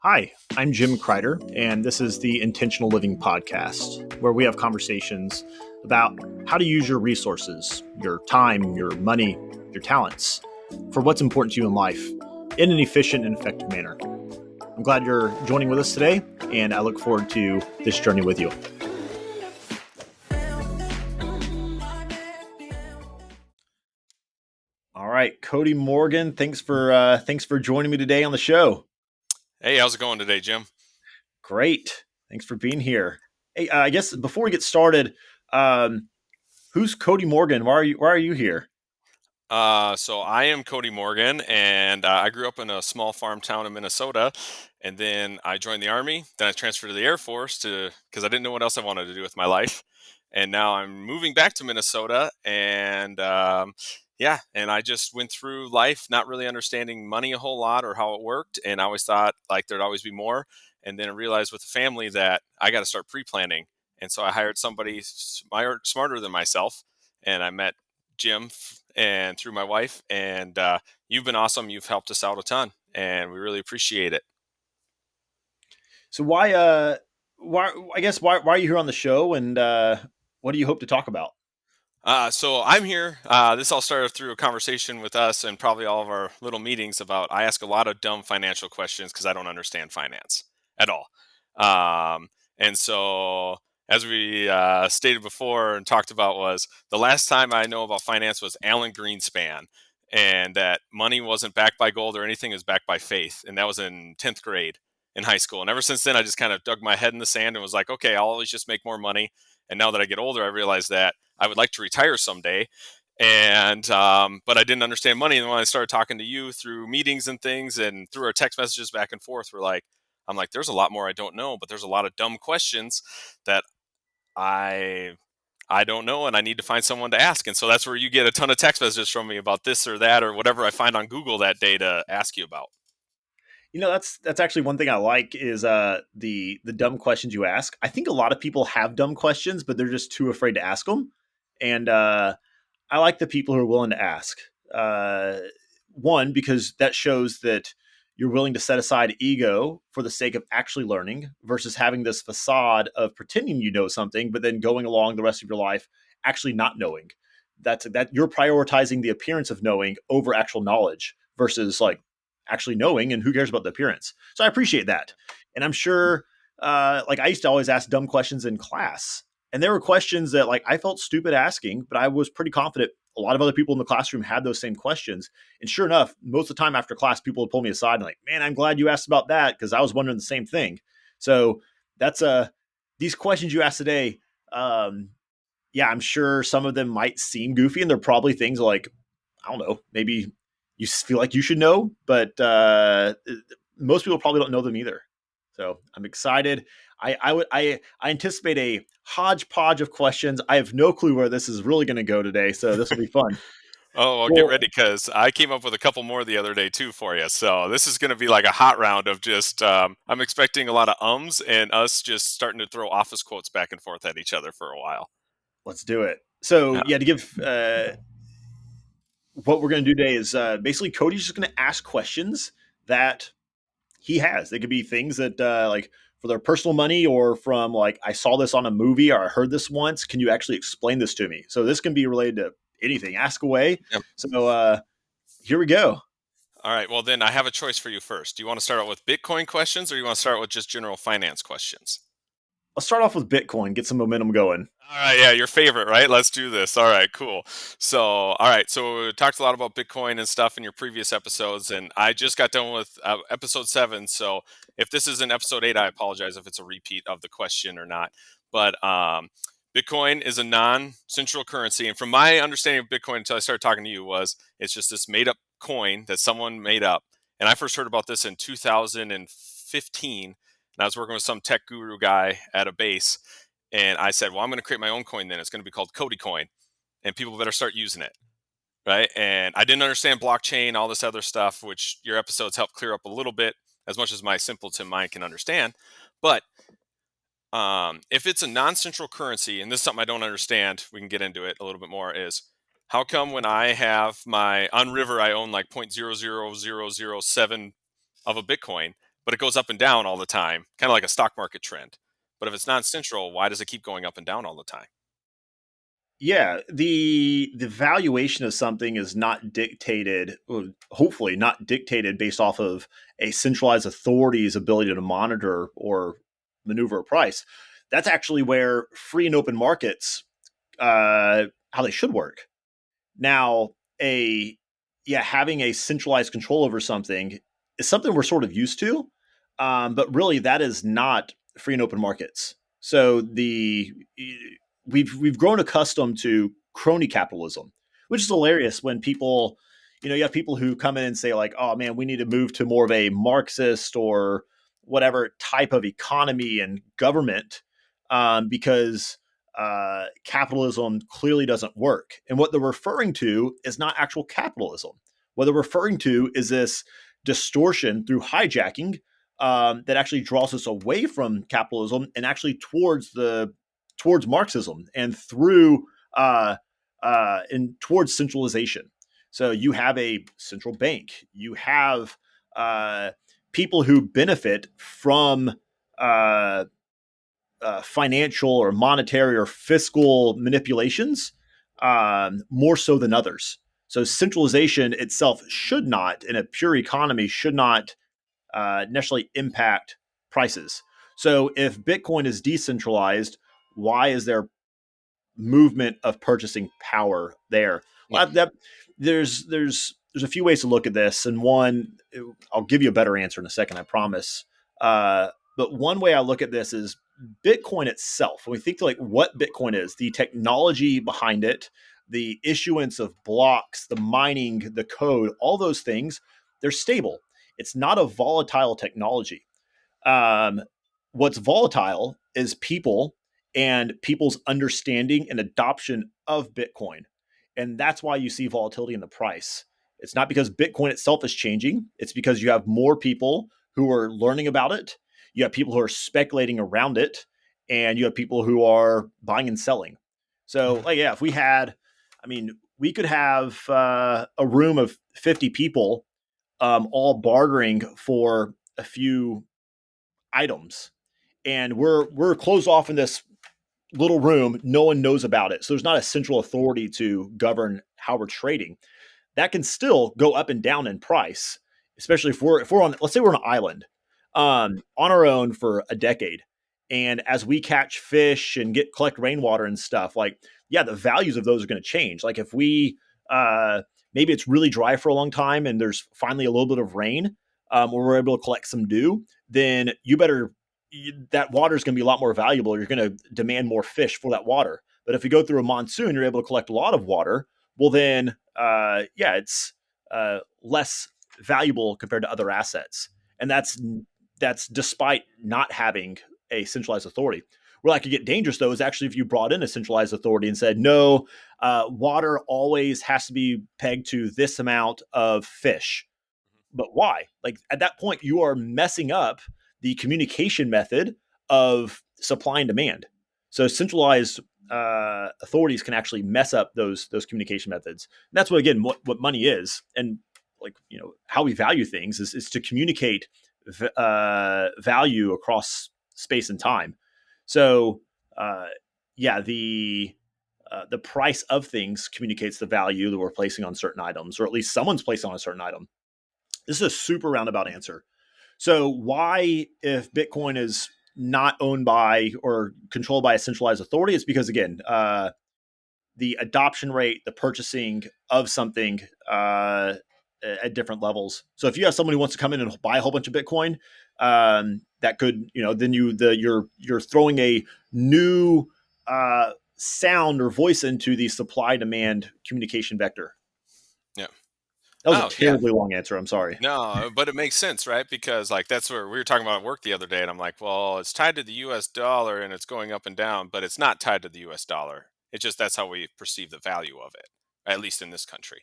Hi, I'm Jim Kreider, and this is the Intentional Living Podcast, where we have conversations about how to use your resources, your time, your money, your talents for what's important to you in life in an efficient and effective manner. I'm glad you're joining with us today, and I look forward to this journey with you. All right, Cody Morgan, thanks for joining me today on the show. Hey, how's it going today, Jim? Great, thanks for being here. Hey, I guess before we get started, um, who's Cody Morgan? Why are you here? So I am Cody Morgan, and I grew up in a small farm town in Minnesota, and then I joined the Army. Then I transferred to the Air Force because I didn't know what else I wanted to do with my life, and now I'm moving back to Minnesota, and yeah, and I just went through life not really understanding money a whole lot or how it worked, and I always thought like there'd always be more, and then I realized with the family that I got to start pre-planning, and so I hired somebody smarter than myself, and I met Jim and through my wife. And you've been awesome. You've helped us out a ton, and we really appreciate it. So why I guess why are you here on the show, and what do you hope to talk about? So I'm here. This all started through a conversation with us and probably all of our little meetings about. I ask a lot of dumb financial questions because I don't understand finance at all. And so, as we stated before and talked about, was the last time I know about finance was Alan Greenspan, and that money wasn't backed by gold or anything; it was backed by faith, and that was in 10th grade in high school. And ever since then, I just kind of dug my head in the sand and was like, okay, I'll always just make more money. And now that I get older, I realize that I would like to retire someday. And but I didn't understand money. And when I started talking to you through meetings and things and through our text messages back and forth, I'm like, there's a lot more I don't know, but there's a lot of dumb questions that I I don't know, and I need to find someone to ask. And so that's where you get a ton of text messages from me about this or that or whatever I find on Google that day to ask you about. That's actually one thing I like is the dumb questions you ask. I think a lot of people have dumb questions, but they're just too afraid to ask them. And I like the people who are willing to ask. Uh, One, because that shows that you're willing to set aside ego for the sake of actually learning versus having this facade of pretending you know something, but then going along the rest of your life actually not knowing. That you're prioritizing the appearance of knowing over actual knowledge versus like actually knowing, and who cares about the appearance. So I appreciate that. And I'm sure like I used to always ask dumb questions in class, and there were questions that like I felt stupid asking, but I was pretty confident a lot of other people in the classroom had those same questions. And sure enough, most of the time after class, people would pull me aside and like, man, I'm glad you asked about that because I was wondering the same thing. So that's these questions you asked today. Yeah, I'm sure some of them might seem goofy, and they're probably things like, I don't know, maybe you feel like you should know, but most people probably don't know them either. So I'm excited. I anticipate a hodgepodge of questions. I have no clue where this is really going to go today, so this will be fun. Oh, well, get Well, ready because I came up with a couple more the other day too for you. So this is going to be like a hot round of just. I'm expecting a lot of ums and us just starting to throw office quotes back and forth at each other for a while. let's do it. So Yeah. yeah, to give what we're going to do today is basically Cody's just going to ask questions that he has. They could be things that like for their personal money or from like I saw this on a movie or I heard this once. Can you actually explain this to me? So this can be related to anything. Ask away. Yep. So here we go. All right. Well, then I have a choice for you first. Do you want to start out with Bitcoin questions or you want to start with just general finance questions? Let's start off with Bitcoin. Get some momentum going. All right, yeah, your favorite, right? Let's do this. All right, cool. So, all right, so we talked a lot about Bitcoin and stuff in your previous episodes, and I just got done with episode 7. So, if this is in episode 8, I apologize if it's a repeat of the question or not. But Bitcoin is a non-central currency, and from my understanding of Bitcoin until I started talking to you, was it's just this made-up coin that someone made up. And I first heard about this in 2015, and I was working with some tech guru guy at a base and I said, well, I'm going to create my own coin then. It's going to be called Cody Coin, and people better start using it. Right. And I didn't understand blockchain, all this other stuff, which your episodes help clear up a little bit as much as my simpleton mind can understand. But if it's a non central currency, and this is something I don't understand, we can get into it a little bit more, is how come when I have my on River, I own like 0.00007 of a Bitcoin, but it goes up and down all the time, kind of like a stock market trend. But if it's non-central, why does it keep going up and down all the time? Yeah, the valuation of something is not dictated, well, hopefully not dictated based off of a centralized authority's ability to monitor or maneuver a price. That's actually where free and open markets, how they should work. Now, a yeah, having a centralized control over something is something we're sort of used to, but really that is not free and open markets. So we've grown accustomed to crony capitalism, which is hilarious when people, you have people who come in and say like, "Oh man, we need to move to more of a Marxist or whatever type of economy and government because." Capitalism clearly doesn't work. And what they're referring to is not actual capitalism. What they're referring to is this distortion through hijacking that actually draws us away from capitalism and actually towards Marxism and through and towards centralization. So you have a central bank. You have uh, people who benefit from uh, financial or monetary or fiscal manipulations more so than others. So centralization itself should not, in a pure economy, should not necessarily impact prices. So if Bitcoin is decentralized, why is there movement of purchasing power there? Yeah. Well, there's a few ways to look at this, and one I'll give you a better answer in a second, I promise. Uh, but one way I look at this is Bitcoin itself. When we think to like what Bitcoin is, the technology behind it, the issuance of blocks, the mining, the code, all those things, they're stable. It's not a volatile technology. Um, what's volatile is people and people's understanding and adoption of Bitcoin. And that's why you see volatility in the price. It's not because Bitcoin itself is changing, it's because you have more people who are learning about it. You have people who are speculating around it, and you have people who are buying and selling. So, like, yeah, if we had, I mean, we could have a room of 50 people all bartering for a few items, and we're closed off in this little room. No one knows about it, so there's not a central authority to govern how we're trading. That can still go up and down in price, especially if we're on, let's say we're on an island on our own for a decade, and as we catch fish and get collect rainwater and stuff, like, yeah, the values of those are going to change. Like if we uh maybe it's really dry for a long time and there's finally a little bit of rain, where we're able to collect some dew, then that water is going to be a lot more valuable. You're going to demand more fish for that water. But if we go through a monsoon, you're able to collect a lot of water. Well, then, yeah, it's less valuable compared to other assets, and that's despite not having a centralized authority. Where that could get dangerous, though, is actually if you brought in a centralized authority and said, no, water always has to be pegged to this amount of fish. But why? Like at that point, you are messing up the communication method of supply and demand. So centralized authorities can actually mess up those communication methods. And that's what again what money is, and like how we value things is to communicate value across space and time. So yeah, the price of things communicates the value that we're placing on certain items, or at least someone's placing on a certain item. This is a super roundabout answer. So, why, if Bitcoin is not owned by or controlled by a centralized authority, it's because, again, the adoption rate, the purchasing of something at different levels. So, if you have someone who wants to come in and buy a whole bunch of Bitcoin, that could, then you're throwing a new sound or voice into the supply demand communication vector. Yeah. That was a Oh, yeah. terribly long answer. I'm sorry. No, but it makes sense, right? Because like that's where we were talking about at work the other day, and I'm like, well, it's tied to the U.S. dollar and it's going up and down, but it's not tied to the U.S. dollar. It's just that's how we perceive the value of it, at least in this country.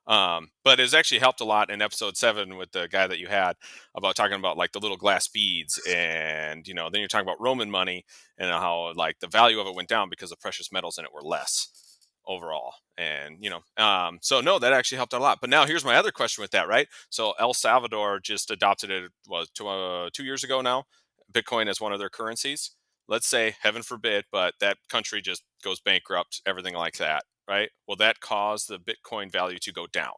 But it's actually helped a lot in episode 7 with the guy that you had about talking about like the little glass beads, and then you're talking about Roman money and how like the value of it went down because the precious metals in it were less. overall. And so no, that actually helped out a lot. But now here's my other question with that, right? So El Salvador just adopted it, was 2 years ago now, Bitcoin as one of their currencies. Let's say, heaven forbid, but that country just goes bankrupt, everything like that, right? Will that cause the Bitcoin value to go down?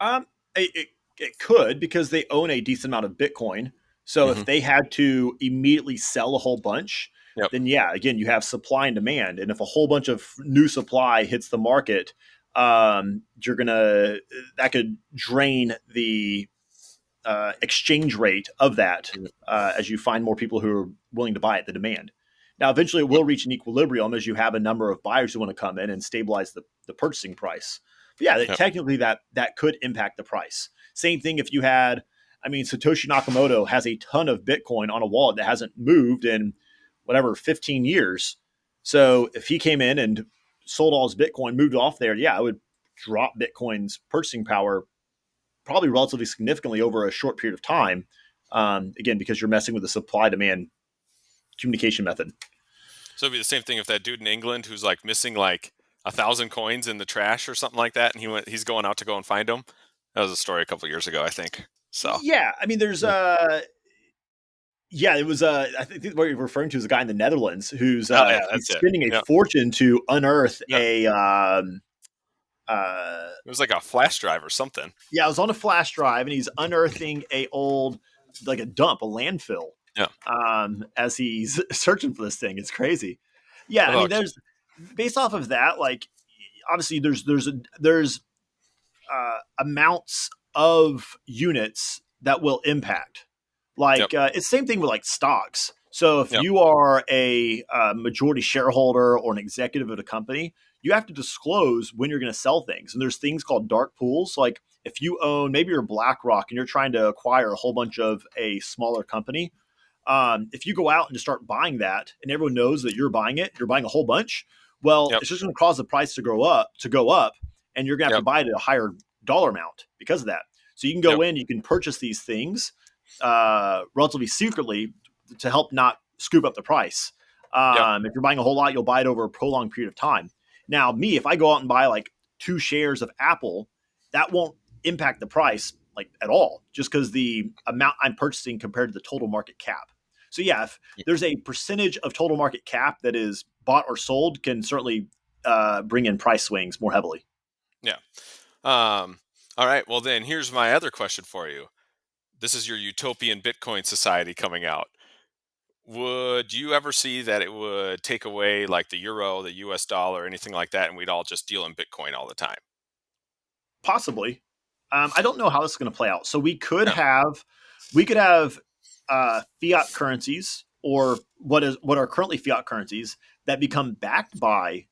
Um, it could, because they own a decent amount of Bitcoin. So if Hmm. they had to immediately sell a whole bunch, Yep. then yeah, again, you have supply and demand. And if a whole bunch of new supply hits the market, you're gonna that could drain the exchange rate of that Mhm. as you find more people who are willing to buy it, the demand. Now, eventually, it will reach an equilibrium as you have a number of buyers who want to come in and stabilize the purchasing price. But yeah, Yep. technically, that could impact the price. Same thing if you had, I mean, Satoshi Nakamoto has a ton of Bitcoin on a wallet that hasn't moved in whatever 15 years. So if he came in and sold all his Bitcoin, moved off there, yeah, it would drop Bitcoin's purchasing power probably relatively significantly over a short period of time. Again, because you're messing with the supply demand communication method. So it'd be the same thing if that dude in England who's like missing like 1,000 coins in the trash or something like that, and he's going out to go and find them. That was a story a couple years ago, I think. So Yeah, I mean, there's yeah. yeah, it was I think what you're referring to is a guy in the Netherlands who's Oh yeah, he's that's it. spending a Yeah, fortune to unearth yeah. a uh, It was like a flash drive or something. yeah, it was on a flash drive, and he's unearthing a old, like a dump, a landfill, Yeah. as he's searching for this thing. It's crazy. Yeah, I Oh, mean, there's based off of that, like obviously there's amounts of units that will impact. yep. Like it's the same thing with like stocks. So if Yep. you are a majority shareholder or an executive of a company, you have to disclose when you're going to sell things. And there's things called dark pools. Like if you own, maybe you're BlackRock and you're trying to acquire a whole bunch of a smaller company, if you go out and just start buying that, and everyone knows that you're buying it, you're buying a whole bunch. Well, Yep. it's just going to cause the price to go up, and you're going to have to Yep. buy it at a higher dollar amount because of that. So you can Yep. go in, you can purchase these things relatively secretly to help not scoop up the price. Yep. If you're buying a whole lot, you'll buy it over a prolonged period of time. Now, me, if I go out and buy like 2 shares of Apple, that won't impact the price like at all, just because the amount I'm purchasing compared to the total market cap. So yeah, if there's a percentage of total market cap that is bought or sold, can certainly bring in price swings more heavily. Yeah. All right. Well, then here's my other question for you. This is your utopian Bitcoin society coming out. Would you ever see that it would take away like the euro, the US dollar, anything like that, and we'd all just deal in Bitcoin all the time? Possibly. I don't know how this is going to play out. So Yeah. we could have fiat currencies, or what are currently fiat currencies, that become backed by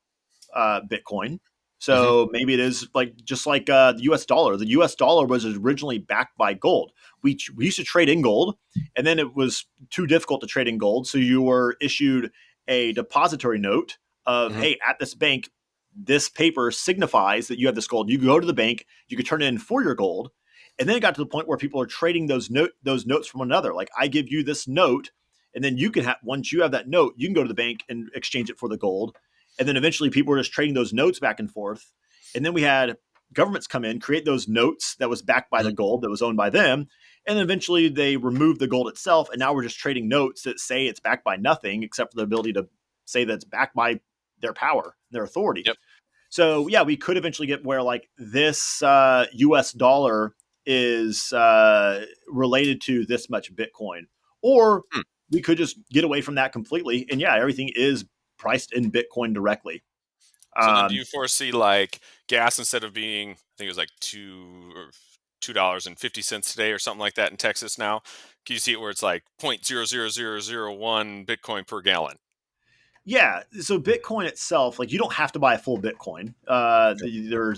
Bitcoin. Hmm. So maybe it is like just like the U.S. dollar. The U.S. dollar was originally backed by gold. We used to trade in gold, and then it was too difficult to trade in gold. So you were issued a depository note of, Hmm. hey, at this bank, this paper signifies that you have this gold. You go to the bank, you could turn it in for your gold, and then it got to the point where people are trading those notes from one another. Like I give you this note, and then you can have once you have that note, you can go to the bank and exchange it for the gold, and then eventually people were just trading those notes back and forth. And then we had governments come in, create those notes that was backed by the Hmm. gold that was owned by them. And then eventually they removed the gold itself. And now we're just trading notes that say it's backed by nothing except for the ability to say that it's backed by their power, their authority. Yep. So yeah, we could eventually get where like this US dollar is related to this much Bitcoin. Or Hmm. we could just get away from that completely. And yeah, everything is priced in Bitcoin directly. So then, do you Um, foresee like gas instead of being, I think it was like $2.50 today or something like that in Texas now? Can you see it where it's like 0.00001 Bitcoin per gallon? yeah, so Bitcoin itself, like you don't have to buy a full Bitcoin.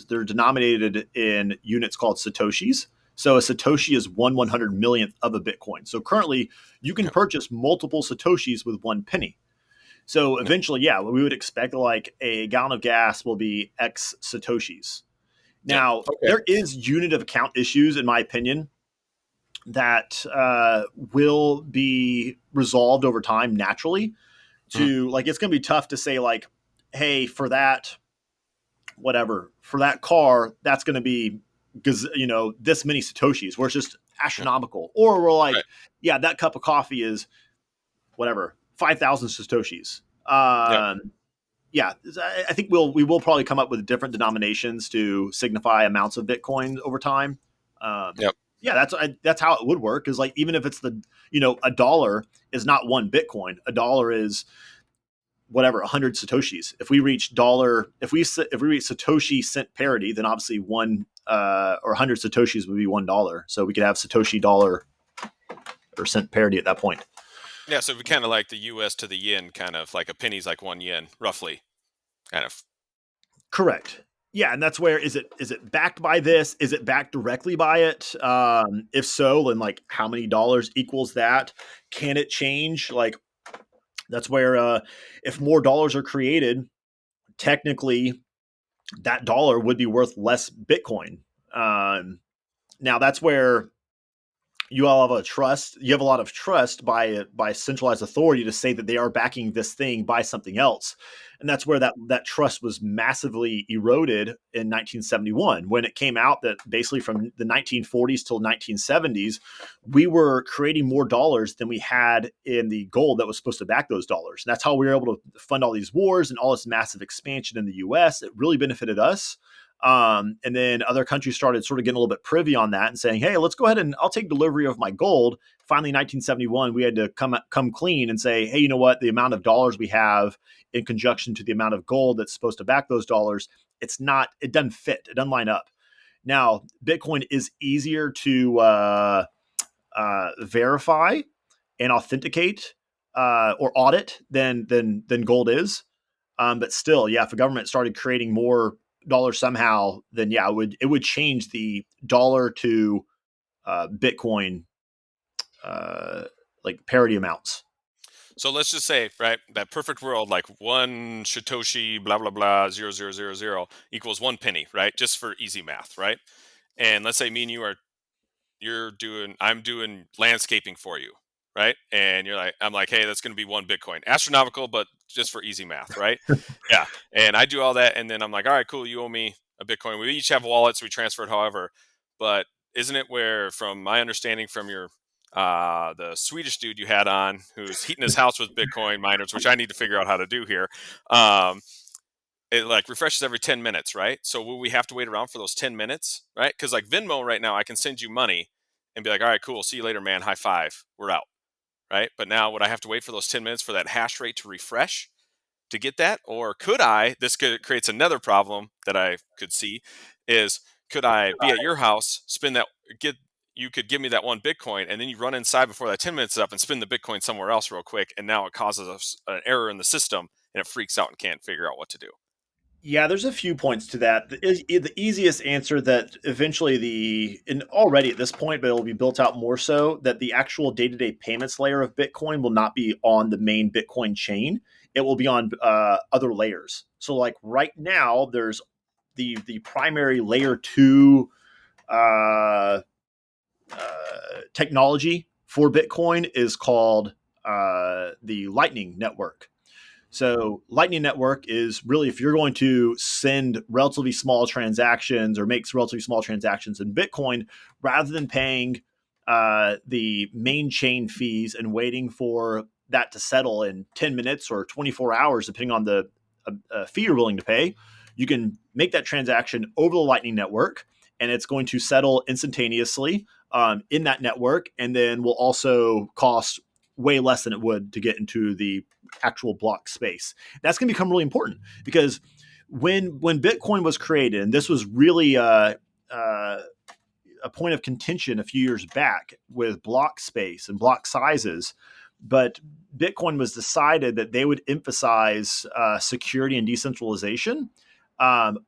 They're denominated in units called satoshis. So a satoshi is 1/100 millionth of a Bitcoin. So currently, you can Yep. purchase multiple satoshis with 1 penny. So Yep. eventually, yeah, we would expect like a gallon of gas will be X satoshis. Yep. Now Okay. there is unit of account issues, in my opinion, that will be resolved over time naturally. Mhm. To like, it's going to be tough to say like, hey, for that. whatever for that car, that's going to be this many satoshis, where it's just Yeah. astronomical. Or we're Right. like, yeah, that cup of coffee is whatever 5,000 satoshis. Yep. Yeah, I think we will probably come up with different denominations to signify amounts of Bitcoin over time. Yep. Yeah, that's how it would work. Is like, even if it's a dollar is not one Bitcoin. A dollar is whatever 100 satoshis. If we reach satoshi cent parity, then obviously one or 100 satoshis would be $1. So we could have satoshi dollar or cent parity at that point. Yeah. So we kind of like the U.S. to the yen, kind of like a penny's like 1 yen, roughly. Kind of. Correct. Yeah, and that's where is it backed by this? Is it backed directly by it? If so, then like how many dollars equals that? Can it change? Like, that's where if more dollars are created, technically that dollar would be worth less Bitcoin. Now that's where you have a lot of trust by centralized authority to say that they are backing this thing by something else. And that's where that trust was massively eroded in 1971, when it came out that basically from the 1940s till 1970s we were creating more dollars than we had in the gold that was supposed to back those dollars. And that's how we were able to fund all these wars and all this massive expansion in the US. It really benefited us. And then other countries started sort of getting a little bit privy on that and saying, "Hey, let's go ahead and I'll take delivery of my gold." Finally, 1971, we had to come clean and say, "Hey, you know what? The amount of dollars we have in conjunction to the amount of gold that's supposed to back those dollars, it doesn't fit. It doesn't line up." Now, Bitcoin is easier to verify and authenticate or audit than gold is. But still, yeah, if a government started creating more dollars somehow, then yeah, it would change the dollar to Bitcoin like parity amounts. So let's just say, right, that perfect world, like one Satoshi, blah blah blah, 0000 equals 1 penny, right? Just for easy math, right? And let's say me and you are I'm doing landscaping for you, right? And I'm like, hey, that's going to be 1 Bitcoin, astronomical, but just for easy math, right? Yeah. And I do all that, and then I'm like, all right, cool, you owe me a Bitcoin. We each have wallets, we transfer it, however. But isn't it where, from my understanding from your the Swedish dude you had on, who's heating his house with Bitcoin miners, which I need to figure out how to do here. Um, it like refreshes every 10 minutes, right? So will we have to wait around for those 10 minutes, right? Because like Venmo right now, I can send you money and be like, all right, cool, see you later, man. High five, we're out, right? But now would I have to wait for those 10 minutes for that hash rate to refresh to get that? Or could I, creates another problem that I could see is, could I be at your house, spend that, get, you could give me that 1 Bitcoin, and then you run inside before that 10 minutes is up and spend the Bitcoin somewhere else real quick. And now it causes us an error in the system and it freaks out and can't figure out what to do. Yeah, there's a few points to that. The easiest answer that eventually and already at this point, but it'll be built out more so, that the actual day-to-day payments layer of Bitcoin will not be on the main Bitcoin chain. It will be on other layers. So like right now, there's the primary layer two uh, technology for Bitcoin is called the Lightning Network. So Lightning Network is really, if you're going to send relatively small transactions or make relatively small transactions in Bitcoin, rather than paying the main chain fees and waiting for that to settle in 10 minutes or 24 hours, depending on the fee you're willing to pay, you can make that transaction over the Lightning Network, and it's going to settle instantaneously in that network, and then will also cost way less than it would to get into the actual block space. That's going to become really important, because when Bitcoin was created, and this was really a point of contention a few years back with block space and block sizes, but Bitcoin was decided that they would emphasize security and decentralization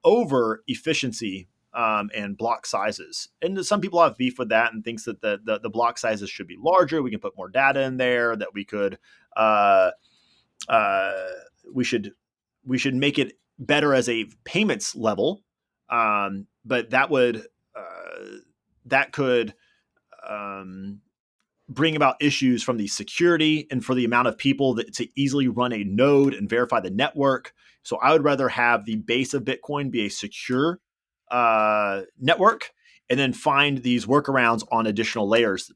over efficiency and block sizes. And some people have beef with that and thinks that the block sizes should be larger. We can put more data in there. That we could uh, uh, we should we should make it better as a payments level. But that would that could um, bring about issues from the security and for the amount of people that to easily run a node and verify the network. So I would rather have the base of Bitcoin be a secure network, and then find these workarounds on additional layers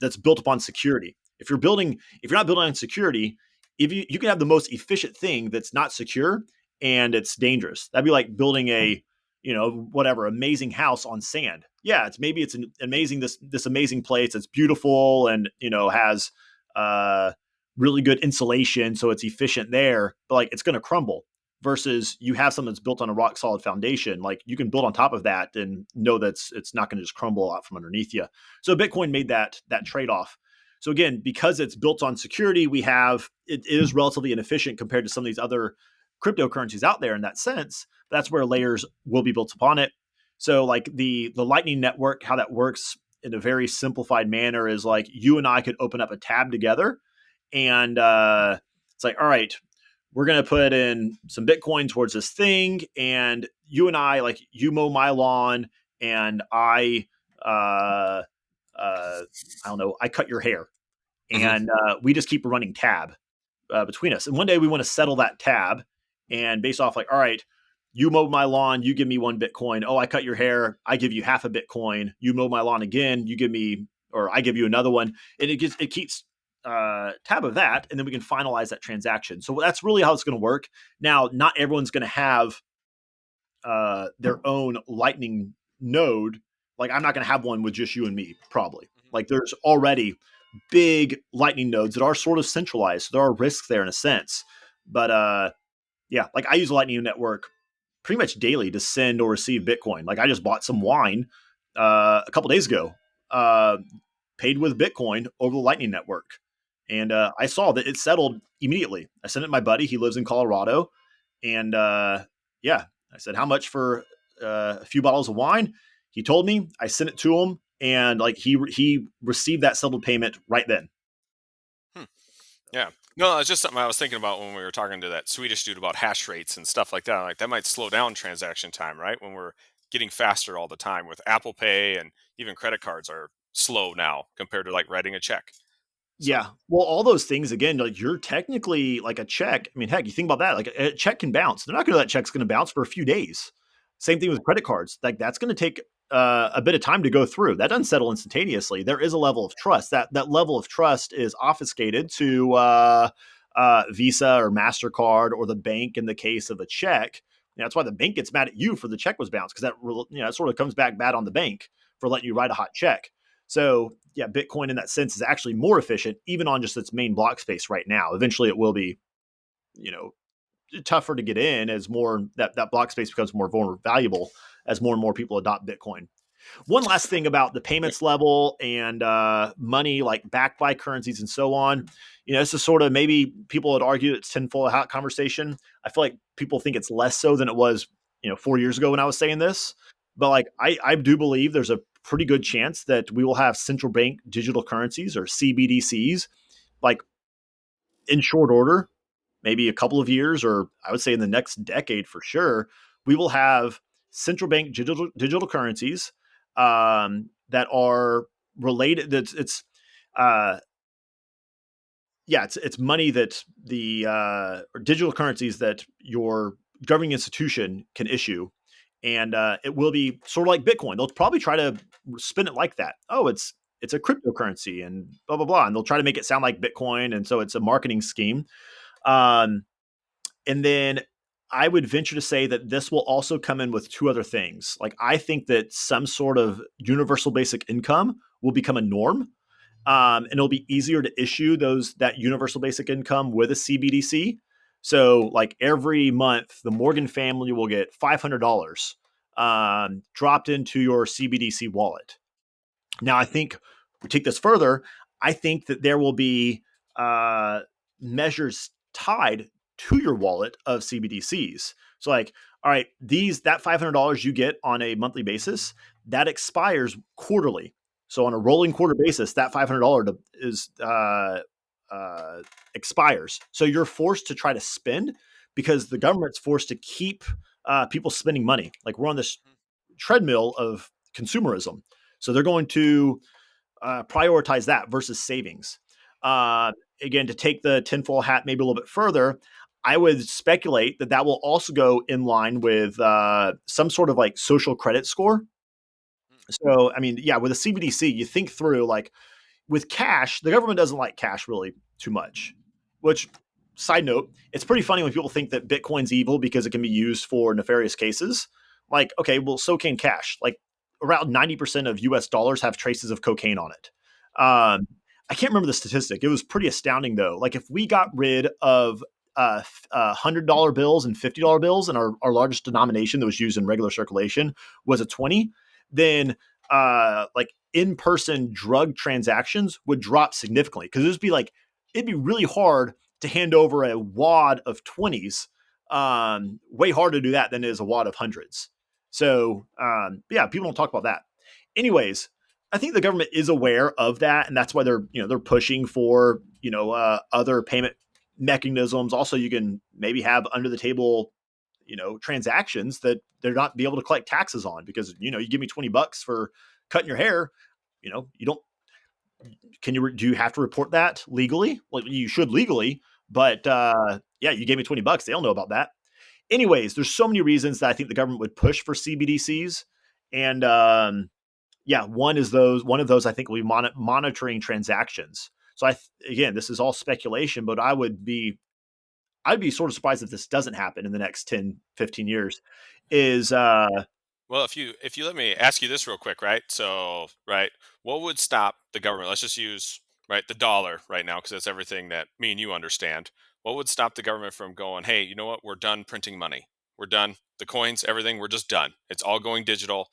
that's built upon security. If you're not building on security, if you can have the most efficient thing that's not secure and it's dangerous. That'd be like building a whatever amazing house on sand. Yeah, it's an amazing this amazing place. It's beautiful and has uh really good insulation, so it's efficient there. But like it's going to crumble. Versus you have something that's built on a rock solid foundation. Like you can build on top of that and know that it's not going to just crumble out from underneath you. So Bitcoin made that trade off. So again, because it's built on security, it is relatively inefficient compared to some of these other cryptocurrencies out there in that sense. That's where layers will be built upon it. So like the Lightning Network, how that works in a very simplified manner is like you and I could open up a tab together, and it's like, all right, we're going to put in some Bitcoin towards this thing, and you and I, like, you mow my lawn, and uh, I don't know, I cut your hair, Hmm. and we just keep a running tab between us. And one day we want to settle that tab, and based off like, all right, you mow my lawn, you give me 1 Bitcoin. Oh, I cut your hair, I give you half a Bitcoin. You mow my lawn again, you give me, or I give you another one, and it keeps tab of that, and then we can finalize that transaction. So that's really how it's going to work. Now, not everyone's going to have their own Lightning node. Like I'm not going to have one with just you and me, probably. Like there's already big Lightning nodes that are sort of centralized. So there are risks there in a sense. But yeah, like I use a Lightning network pretty much daily to send or receive Bitcoin. Like I just bought some wine a couple days ago, uh, paid with Bitcoin over the Lightning network. And I saw that it settled immediately. I sent it to my buddy. He lives in Colorado. And yeah, I said, how much for a few bottles of wine? He told me. I sent it to him. And like he received that settled payment right then. Hmm. Yeah. No, it's just something I was thinking about when we were talking to that Swedish dude about hash rates and stuff like that. Like that might slow down transaction time, right? When we're getting faster all the time with Apple Pay and even credit cards are slow now compared to like writing a check. So, Yeah. Well, all those things again, like you're technically like a check. I mean, heck, you think about that. Like a check can bounce. They're not going to let checks going to bounce for a few days. Same thing with credit cards. Like that's going to take a bit of time to go through. That doesn't settle instantaneously. There is a level of trust. That level of trust is obfuscated to Visa or Mastercard or the bank in the case of a check. That's why the bank gets mad at you for the check was bounced, because that sort of comes back bad on the bank for letting you write a hot check. So yeah, Bitcoin in that sense is actually more efficient, even on just its main block space right now. Eventually, it will be, you know, tougher to get in as more that block space becomes more valuable as more and more people adopt Bitcoin. One last thing about the yeah. payments level and money, like backed by currencies and so on. This is sort of, maybe people would argue it's tinfoil hat conversation. I feel like people think it's less so than it was, 4 years ago when I was saying this. But like, I do believe there's a pretty good chance that we will have central bank digital currencies or CBDCs, like in short order, maybe a couple of years, or I would say in the next decade for sure. We will have central bank digital currencies that are related. That's it's uh, yeah, it's money that the or digital currencies that your governing institution can issue, and it will be sort of like Bitcoin. They'll probably try to spin it like that. Oh, it's a cryptocurrency and blah blah blah, and they'll try to make it sound like Bitcoin, and so it's a marketing scheme. Um, and then I would venture to say that this will also come in with two other things. Like I think that some sort of universal basic income will become a norm, and it'll be easier to issue that universal basic income with a CBDC. So, like every month, the Morgan family will get $500 dropped into your CBDC wallet. Now, I think we take this further. I think that there will be uh, measures tied to your wallet of CBDCs. So, like, all right, that $500 you get on a monthly basis, that expires quarterly. So, on a rolling quarter basis, that $500 is expires. So, you're forced to try to spend, because the government's forced to keep people spending money. Like we're on this treadmill of consumerism. So they're going to prioritize that versus savings. Uh, Again, to take the tinfoil hat maybe a little bit further, I would speculate that that will also go in line with some sort of like social credit score. So, I mean, yeah, with a CBDC, you think through like with cash, the government doesn't like cash really too much. Which, side note, it's pretty funny when people think that Bitcoin's evil because it can be used for nefarious cases. Like, okay, well, so can cash. Like, around 90% of US dollars have traces of cocaine on it. I can't remember the statistic. It was pretty astounding, though. Like, if we got rid of $100 bills and $50 bills, and our largest denomination that was used in regular circulation was a 20, then like in-person drug transactions would drop significantly because it'd be really hard to hand over a wad of 20s. Way harder to do that than it is a wad of hundreds. So yeah, people don't talk about that. Anyways, I think the government is aware of that, and that's why they're pushing for other payment mechanisms. Also, you can maybe have under the table transactions that they're not be able to collect taxes on because you give me $20 for cutting your hair, you don't do you have to report that legally? Well, you should legally, but yeah, you gave me $20, they don't know about that. Anyways, there's so many reasons that I think the government would push for CBDCs, and yeah, one of those I think will be monitoring transactions. So again, this is all speculation, but I'd be sort of surprised if this doesn't happen in the next 10, 15 years. Is Well, if you let me ask you this real quick, right? So, right, what would stop the government? Let's just use right the dollar right now because that's everything that me and you understand. What would stop the government from going, "Hey, you know what? We're done printing money. We're done. The coins, everything, we're just done. It's all going digital.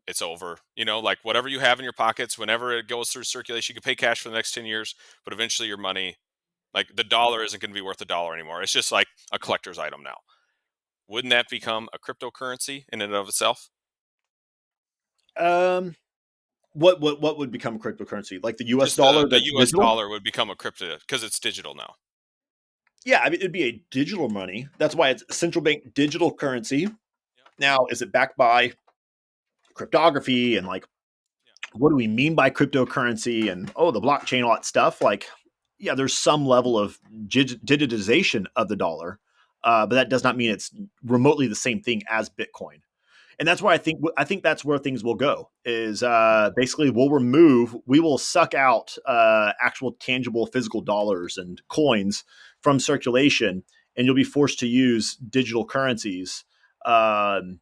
It's over." Like whatever you have in your pockets, whenever it goes through circulation, you can pay cash for the next 10 years, but eventually your money, like the dollar isn't going to be worth a dollar anymore. It's just like a collector's item now. Wouldn't that become a cryptocurrency in and of itself? um what would become cryptocurrency? Like the US Just the dollar the that's US digital? dollar would become a crypto because it's digital now. Yeah, I mean it'd be a digital money. That's why it's central bank digital currency. Yep, Now, is it backed by cryptography and like yeah. what do we mean by cryptocurrency and the blockchain, all that stuff? Like, yeah, there's some level of digitization of the dollar, but that does not mean it's remotely the same thing as Bitcoin. And that's where I think that's where things will go. Is basically we will suck out actual tangible physical dollars and coins from circulation, and you'll be forced to use digital currencies. Um,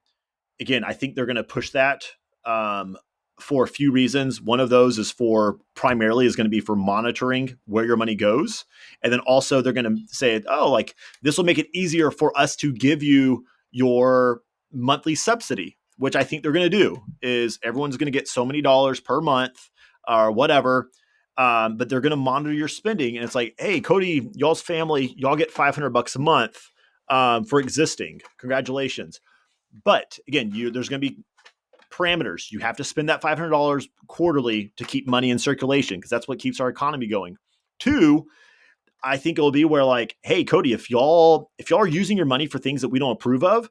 Again, I think they're going to push that um, for a few reasons. One of those is is going to be for monitoring where your money goes, and then also they're going to say, oh, like this will make it easier for us to give you your monthly subsidy, which I think they're going to do. Is everyone's going to get so many dollars per month or whatever. But they're going to monitor your spending, and it's like, hey, Cody, y'all's family, y'all get $500 a month for existing. Congratulations. But again, there's going to be parameters. You have to spend that $500 quarterly to keep money in circulation because that's what keeps our economy going. Two, I think it'll be where like, hey, Cody, if y'all are using your money for things that we don't approve of,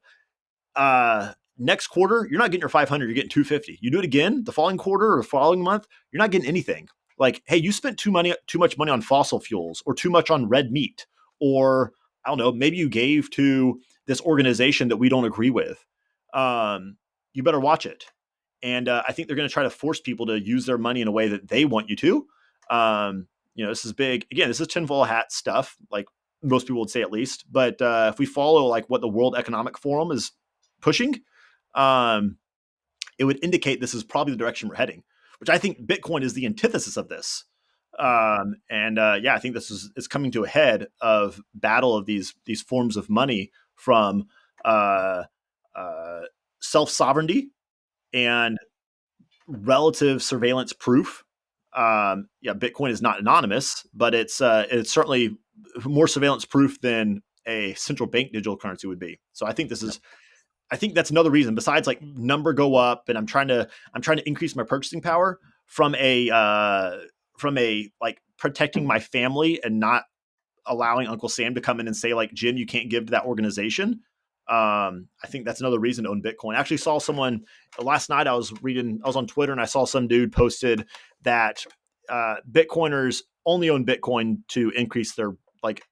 next quarter you're not getting your 500, you're getting 250. You do it again the following quarter or following month, you're not getting anything. Like, hey, you spent too much money on fossil fuels or too much on red meat, or I don't know, maybe you gave to this organization that we don't agree with. Um, you better watch it. And I think they're going to try to force people to use their money in a way that they want you to. This is big. Again, this is tinfoil hat stuff, like most people would say at least. But if we follow like what the World Economic Forum is pushing, um, it would indicate this is probably the direction we're heading, which I think Bitcoin is the antithesis of this. And yeah, I think this is coming to a head of battle of these forms of money from uh, uh, self sovereignty and relative surveillance proof. Yeah, Bitcoin is not anonymous, but it's certainly more surveillance proof than a central bank digital currency would be. So I think that's another reason besides like number go up, and I'm trying to increase my purchasing power from a like protecting my family and not allowing Uncle Sam to come in and say like, Jim, you can't give to that organization. I think that's another reason to own Bitcoin. I actually saw someone last night. I was on Twitter and I saw some dude posted that Bitcoiners only own Bitcoin to increase their like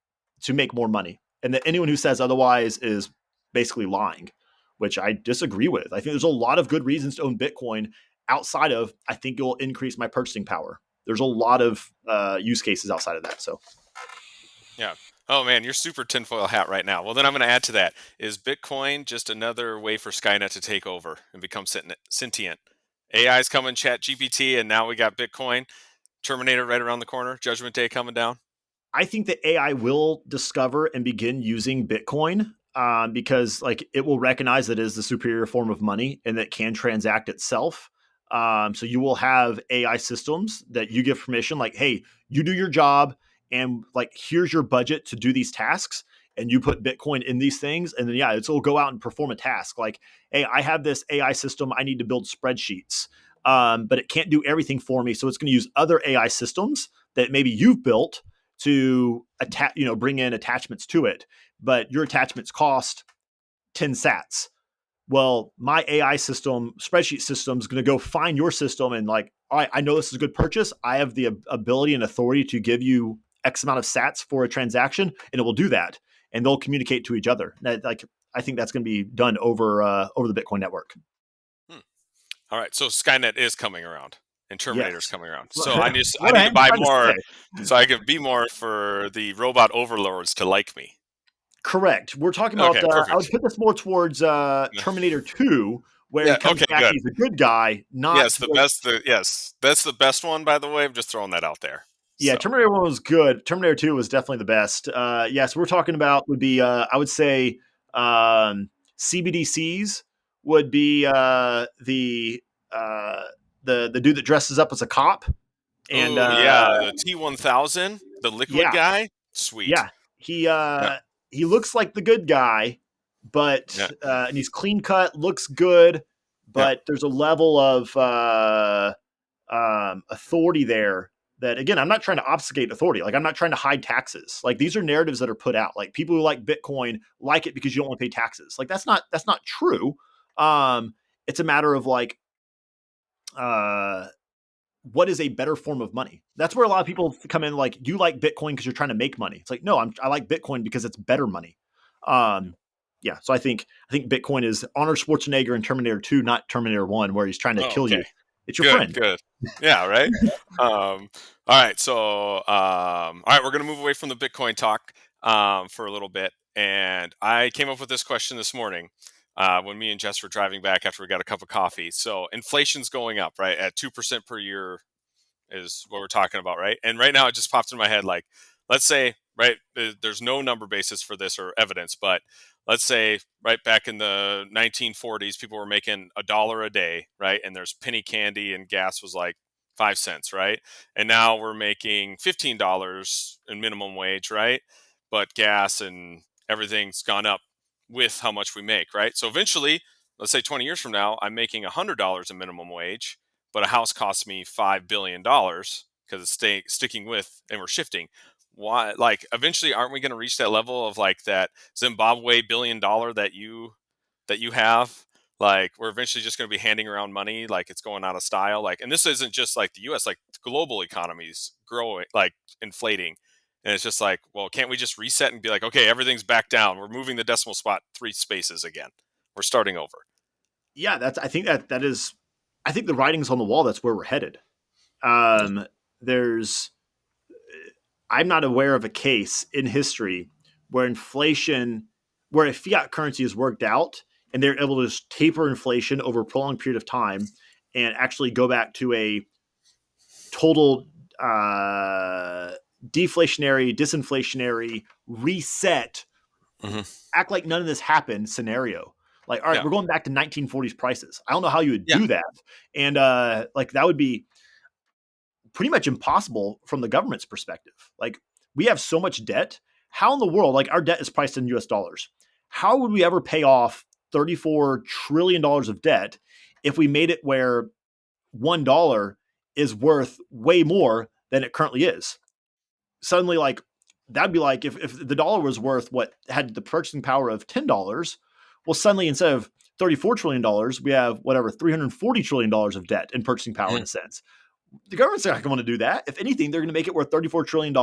to make more money, and that anyone who says otherwise is basically lying, which I disagree with. I think there's a lot of good reasons to own Bitcoin outside of I think it will increase my purchasing power. There's a lot of use cases outside of that. So Yeah. Oh man, you're super tinfoil hat right now. Well, then I'm going to add to that. Is Bitcoin just another way for Skynet to take over and become sentient? AI's coming, Chat GPT, and now we got Bitcoin. Terminator right around the corner. Judgment Day coming down. I think that AI will discover and begin using Bitcoin because like it will recognize that it is the superior form of money and that can transact itself. So you will have AI systems that you give permission, like, hey, you do your job, and like here's your budget to do these tasks, and you put Bitcoin in these things, and then yeah, it'll go out and perform a task. Like, hey, I have this AI system, I need to build spreadsheets, but it can't do everything for me, so it's going to use other AI systems that maybe you've built to attach, bring in attachments to it, but your attachments cost 10 sats. Well, my AI system, spreadsheet system, is going to go find your system and like, all right, I know this is a good purchase. I have the ability and authority to give you X amount of sats for a transaction, and it will do that. And they'll communicate to each other. Like, I think that's going to be done over the Bitcoin network. Hmm. All right, so Skynet is coming around, and Terminator's Yes. coming around. So I What need I to am buy trying to more, say. so I can be more for the robot overlords to like me. Correct. We're talking about. Okay, I would perfect. put this more towards Terminator 2, where he Yeah. comes Okay. back. Good. He's a good guy, not Yes, the like best. Yes, that's the best one. By the way, I'm just throwing that out there. yeah. So. Terminator 1 was good. Terminator 2 was definitely the best. Yes, we're talking about would be. I would say CBDCs would be uh, the dude that dresses up as a cop, and Oh yeah, the T1000, the liquid yeah, guy. Sweet. yeah, he Yeah. he looks like the good guy, but Yeah. and he's clean cut, looks good, Yeah. but there's a level of authority there that again, I'm not trying to obfuscate authority. Like I'm not trying to hide taxes. Like these are narratives that are put out. Like people who like Bitcoin like it because you don't want to pay taxes. Like that's not true. It's a matter of like uh what is a better form of money? That's where a lot of people come in. Like, you like Bitcoin because you're trying to make money. It's like, no, I like Bitcoin because it's better money. Yeah. Um, yeah. So I think Bitcoin is Arnold Schwarzenegger in Terminator 2, not Terminator 1, where he's trying to Oh, kill okay. you. It's your Good. friend. Good. Yeah. Right. All right. So, all right, we're gonna move away from the Bitcoin talk for a little bit, and I came up with this question this morning when me and Jess were driving back after we got a cup of coffee. So, inflation's going up, right, at 2% per year is what we're talking about, right? And right now it just popped in my head like, let's say, right, there's no number basis for this or evidence, but let's say right back in the 1940s, people were making $1 a day, right? And there's penny candy and gas was like 5 cents, right? And now we're making $15 in minimum wage, right? But gas and everything's gone up with how much we make, right? So eventually, let's say 20 years from now, I'm making $100 in minimum wage, but a house costs me $5 billion because it's sticking with, and we're shifting. Why? Like, eventually, aren't we going to reach that level of like that Zimbabwe $1 billion that you have? Like, we're eventually just going to be handing around money like it's going out of style. Like, and this isn't just like the U.S. Like, global economies growing, like inflating, and it's just like, well, can't we just reset and be like, okay, everything's back down. We're moving the decimal spot 3 spaces again. We're starting over. Yeah. I think that is, I think the writing's on the wall. That's where we're headed. Yeah. There's, I'm not aware of a case in history where where a fiat currency is worked out and they're able to taper inflation over a prolonged period of time and actually go back to a total uh, deflationary, disinflationary reset, Hmm. act like none of this happened scenario. Like, all right, Yeah. we're going back to 1940s prices. I don't know how you would Yeah. do that. And like that would be pretty much impossible from the government's perspective. Like we have so much debt. How in the world, like our debt is priced in US dollars. How would we ever pay off $34 trillion of debt if we made it where $1 is worth way more than it currently is? Suddenly, like that'd be like if the dollar was worth what had the purchasing power of $10, Well, suddenly instead of $34 trillion, we have whatever $340 trillion of debt and purchasing power in Mhm. a sense. The government's not going to do that. If anything, they're going to make it where $34 trillion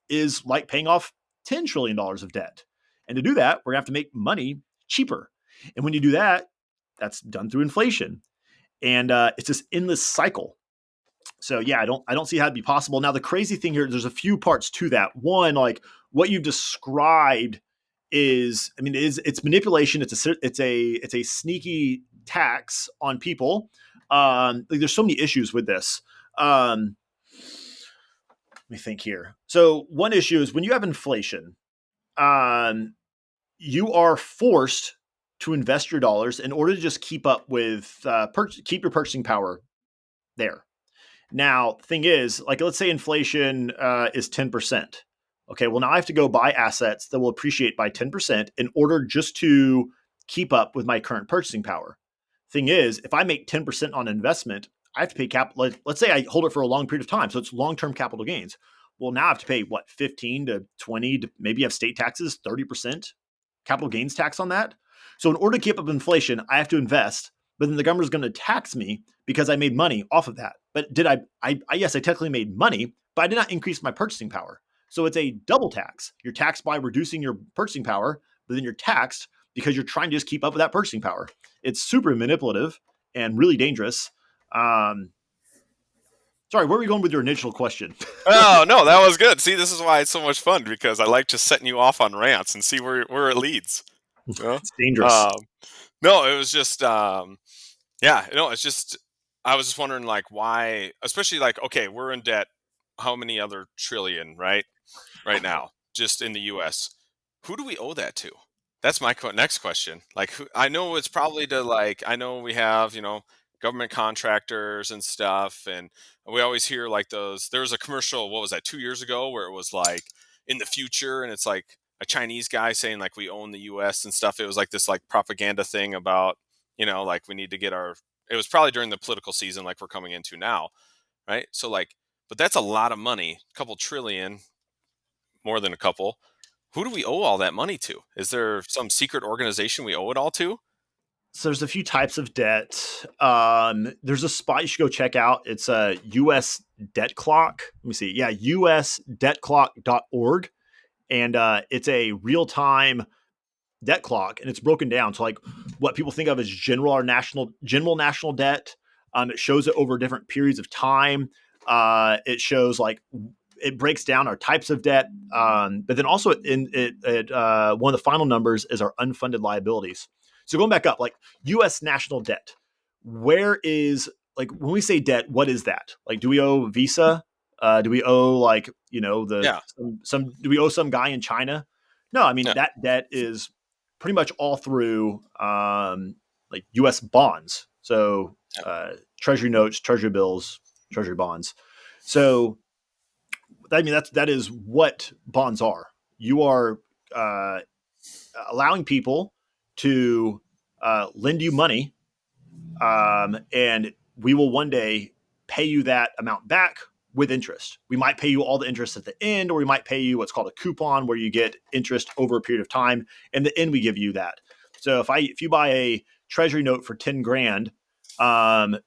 is like paying off $10 trillion of debt. And to do that, we're going to have to make money cheaper. And when you do that, that's done through inflation. And it's this endless cycle. So yeah, I don't see how it'd be possible. Now the crazy thing here, there's a few parts to that. One, like what you've described is, I mean, it's manipulation. It's a sneaky tax on people. Like there's so many issues with this. Let me think here. So one issue is when you have inflation, um, you are forced to invest your dollars in order to just keep up with keep your purchasing power there. Now, the thing is, like, let's say inflation is 10%. Okay, well, now I have to go buy assets that will appreciate by 10% in order just to keep up with my current purchasing power. Thing is, if I make 10% on investment, I have to pay capital. Let's say I hold it for a long period of time. So it's long term capital gains. Well, now I have to pay what, 15 to 20, to maybe have state taxes, 30% capital gains tax on that. So in order to keep up inflation, I have to invest, but then the government is going to tax me because I made money off of that. But did yes, I technically made money, but I did not increase my purchasing power. So it's a double tax. You're taxed by reducing your purchasing power, but then you're taxed because you're trying to just keep up with that purchasing power. It's super manipulative and really dangerous. Um, Sorry, where are we going with your initial question? Oh no, that was good. See, this is why it's so much fun because I like just setting you off on rants and see where it leads. You know? It's dangerous. Um, no, it was just yeah, no, it's just I was just wondering like why, especially like okay, we're in debt. How many other trillion, right? Right now, just in the U.S. Who do we owe that to? That's my next question. Like, who, I know it's probably to like I know we have government contractors and stuff, and we always hear like those. There was a commercial. What was that? 2 years ago, where it was like in the future, and it's like a Chinese guy saying like we own the U.S. and stuff. It was like this like propaganda thing about like we need to get our. It was probably during the political season like we're coming into now, right? So like, but that's a lot of money, a couple trillion, more than a couple. Who do we owe all that money to? Is there some secret organization we owe it all to? So there's a few types of debt. There's a spot you should go check out. It's a US debt clock. Let me see. Yeah, usdebtclock.org. And it's a real time debt clock, and it's broken down to like what people think of as general national debt. It shows it over different periods of time. It shows like it breaks down our types of debt, but then also one of the final numbers is our unfunded liabilities. So going back up, like U.S. national debt, where is like when we say debt, what is that? Like, do we owe Visa? Do we owe like the Yeah, some do we owe some guy in China? No, I mean yeah, that debt is pretty much all through like U.S. bonds. So yeah. treasury notes, treasury bills, treasury bonds. So I mean that is what bonds are. You are uh, allowing people to lend you money, and we will one day pay you that amount back with interest. We might pay you all the interest at the end, or we might pay you what's called a coupon, where you get interest over a period of time. In the end, we give you that. So if you buy a treasury note for 10 grand,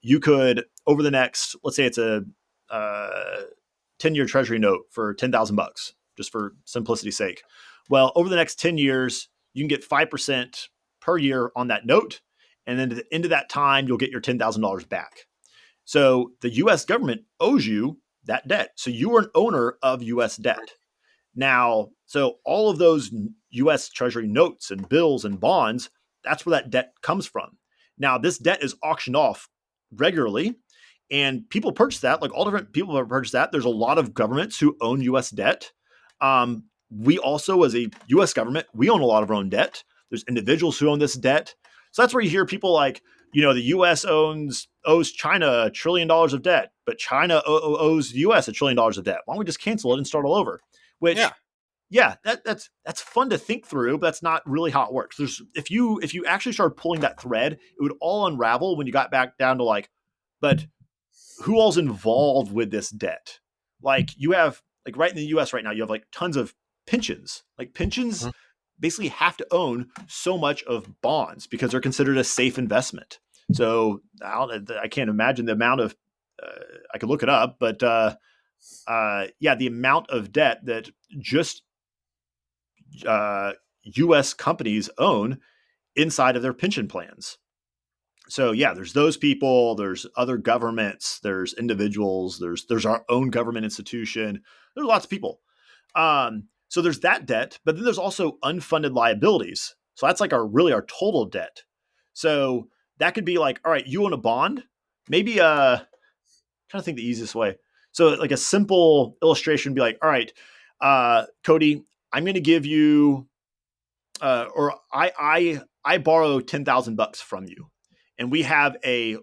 you could over the next, let's say it's a 10-year treasury note for 10,000 bucks, just for simplicity's sake. Well, over the next 10 years, you can get 5% per year on that note. And then at the end of that time, you'll get your $10,000 back. So the US government owes you that debt. So you are an owner of US debt. Now, so all of those US Treasury notes and bills and bonds, that's where that debt comes from. Now, this debt is auctioned off regularly, and people purchase that. Like all different people have purchased that. There's a lot of governments who own US debt. We also, as a US government, we own a lot of our own debt. There's individuals who own this debt. So that's where you hear people like, the US owes China $1 trillion of debt, but China owes the US $1 trillion of debt. Why don't we just cancel it and start all over? Yeah. Which, yeah, that's fun to think through, but that's not really how it works. There's if you actually started pulling that thread, it would all unravel when you got back down to like, but who all's involved with this debt? Like you have like right in the US right now, you have like tons of pensions. Like pensions, Mhm. basically have to own so much of bonds because they're considered a safe investment. So I can't imagine the amount of, I could look it up, but yeah, the amount of debt that just U.S. companies own inside of their pension plans. So yeah, there's those people, there's other governments, there's individuals, there's our own government institution. There's lots of people. So there's that debt, but then there's also unfunded liabilities. So that's like our total debt. So that could be like, all right, you own a bond, maybe trying to think the easiest way. So like a simple illustration would be like, all right, Cody, I'm going to give you, or I borrow $10,000 from you, and we have a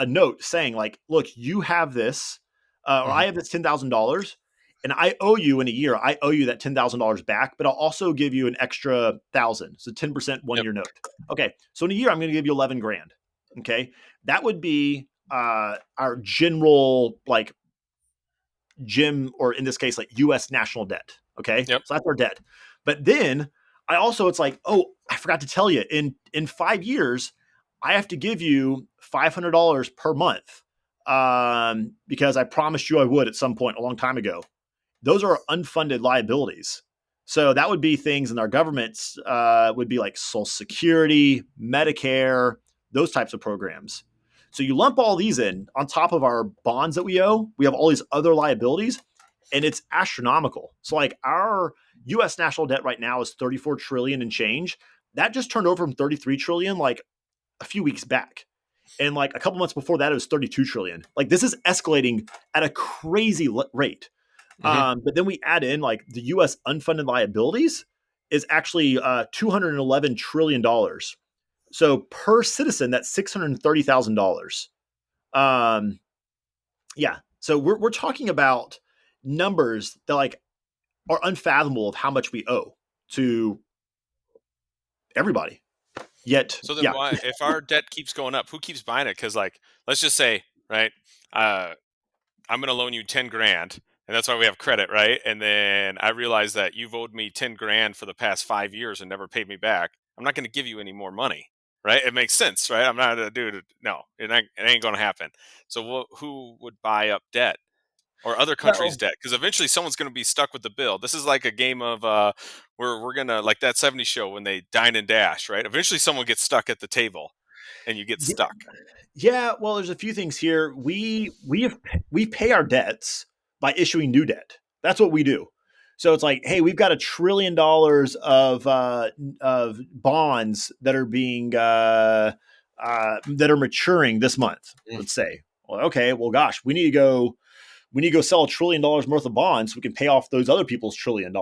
note saying like, look, you have this, or Hmm. I have this $10,000, and I owe you in a year. I owe you that $10,000 back, but I'll also give you an extra thousand, so 10% one Yep. year note. Okay, so in a year I'm going to give you 11 grand. Okay, that would be our general like gym, or in this case, like US national debt. Okay. Yep. So that's our debt. But then I also, it's like, oh, I forgot to tell you, in 5 years, I have to give you $500 per month because I promised you I would at some point a long time ago. Those are unfunded liabilities. So that would be things in our governments would be like Social Security, Medicare, those types of programs. So you lump all these in on top of our bonds that we owe. We have all these other liabilities, and it's astronomical. So like our U.S. national debt right now is 34 trillion and change. That just turned over from 33 trillion like a few weeks back. And like a couple months before that, it was 32 trillion. Like this is escalating at a crazy rate. Hmm. But then we add in like the U.S. unfunded liabilities is actually $211 trillion dollars. So per citizen, that's $630,000. Um, yeah. So we're talking about numbers that like are unfathomable of how much we owe to everybody. Yet, So then yeah, why, if our debt keeps going up, who keeps buying it? Because like, let's just say, right, uh, I'm going to loan you 10 grand, and that's why we have credit, right? And then I realize that you've owed me 10 grand for the past 5 years and never paid me back. I'm not going to give you any more money, right? It makes sense, right? I'm not a dude. No, it ain't going to happen. So who would buy up debt or other countries' well, debt? Because eventually someone's going to be stuck with the bill. This is like a game of where we're gonna, like that '70s show when they dine and dash, right? Eventually someone gets stuck at the table, and you get stuck. yeah, well, there's a few things here. We pay our debts by issuing new debt. That's what we do. So it's like, hey, we've got $1 trillion of bonds that are being that are maturing this month. Mm. Let's say, well, okay, well, gosh, we need to go sell $1 trillion worth of bonds so we can pay off those other people's $1 trillion.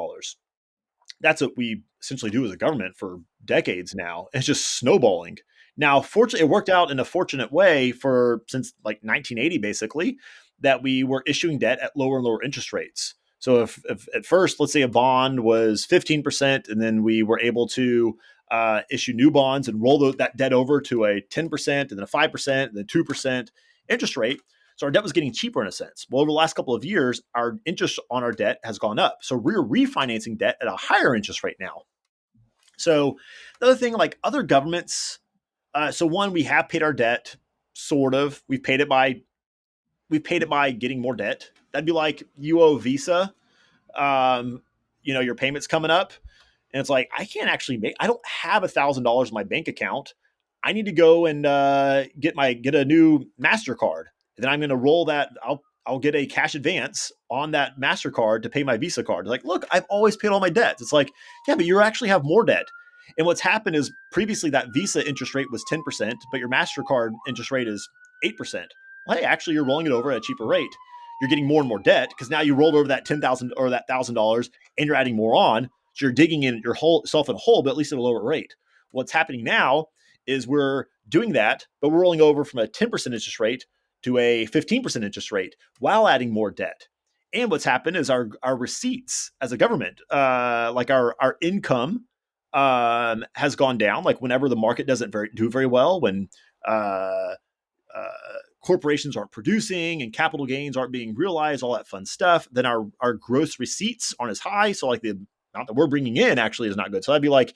That's what we essentially do as a government for decades now. It's just snowballing. Now, fortunately, it worked out in a fortunate way for since like 1980, basically, that we were issuing debt at lower and lower interest rates. So if at first, let's say a bond was 15%, and then we were able to issue new bonds and roll that debt over to a 10%, and then a 5%, and then 2% interest rate. So our debt was getting cheaper in a sense. Well, over the last couple of years, our interest on our debt has gone up. So we're refinancing debt at a higher interest rate now. So the other thing, like other governments, so one, we have paid our debt, sort of. We've paid it by getting more debt. That'd be like you owe Visa, um, your payments coming up, and it's like I can't actually make. I don't have $1,000 in my bank account. I need to go and get a new Mastercard. And then I'm going to roll that. I'll get a cash advance on that Mastercard to pay my Visa card. Like, look, I've always paid all my debts. It's like, yeah, but you actually have more debt. And what's happened is previously that Visa interest rate was 10%, but your Mastercard interest rate is 8%. Well, hey, actually, you're rolling it over at a cheaper rate. You're getting more and more debt because now you rolled over that 10,000 or that $1,000, and you're adding more on. So you're digging in your whole self in a hole, but at least at a lower rate. What's happening now is we're doing that, but we're rolling over from a 10% interest rate to a 15% interest rate while adding more debt. And what's happened is our receipts as a government, like our income, has gone down. Like whenever the market doesn't do very well, when uh, uh, corporations aren't producing and capital gains aren't being realized, all that fun stuff, then our gross receipts aren't as high. So like amount that we're bringing in actually is not good. So I'd be like,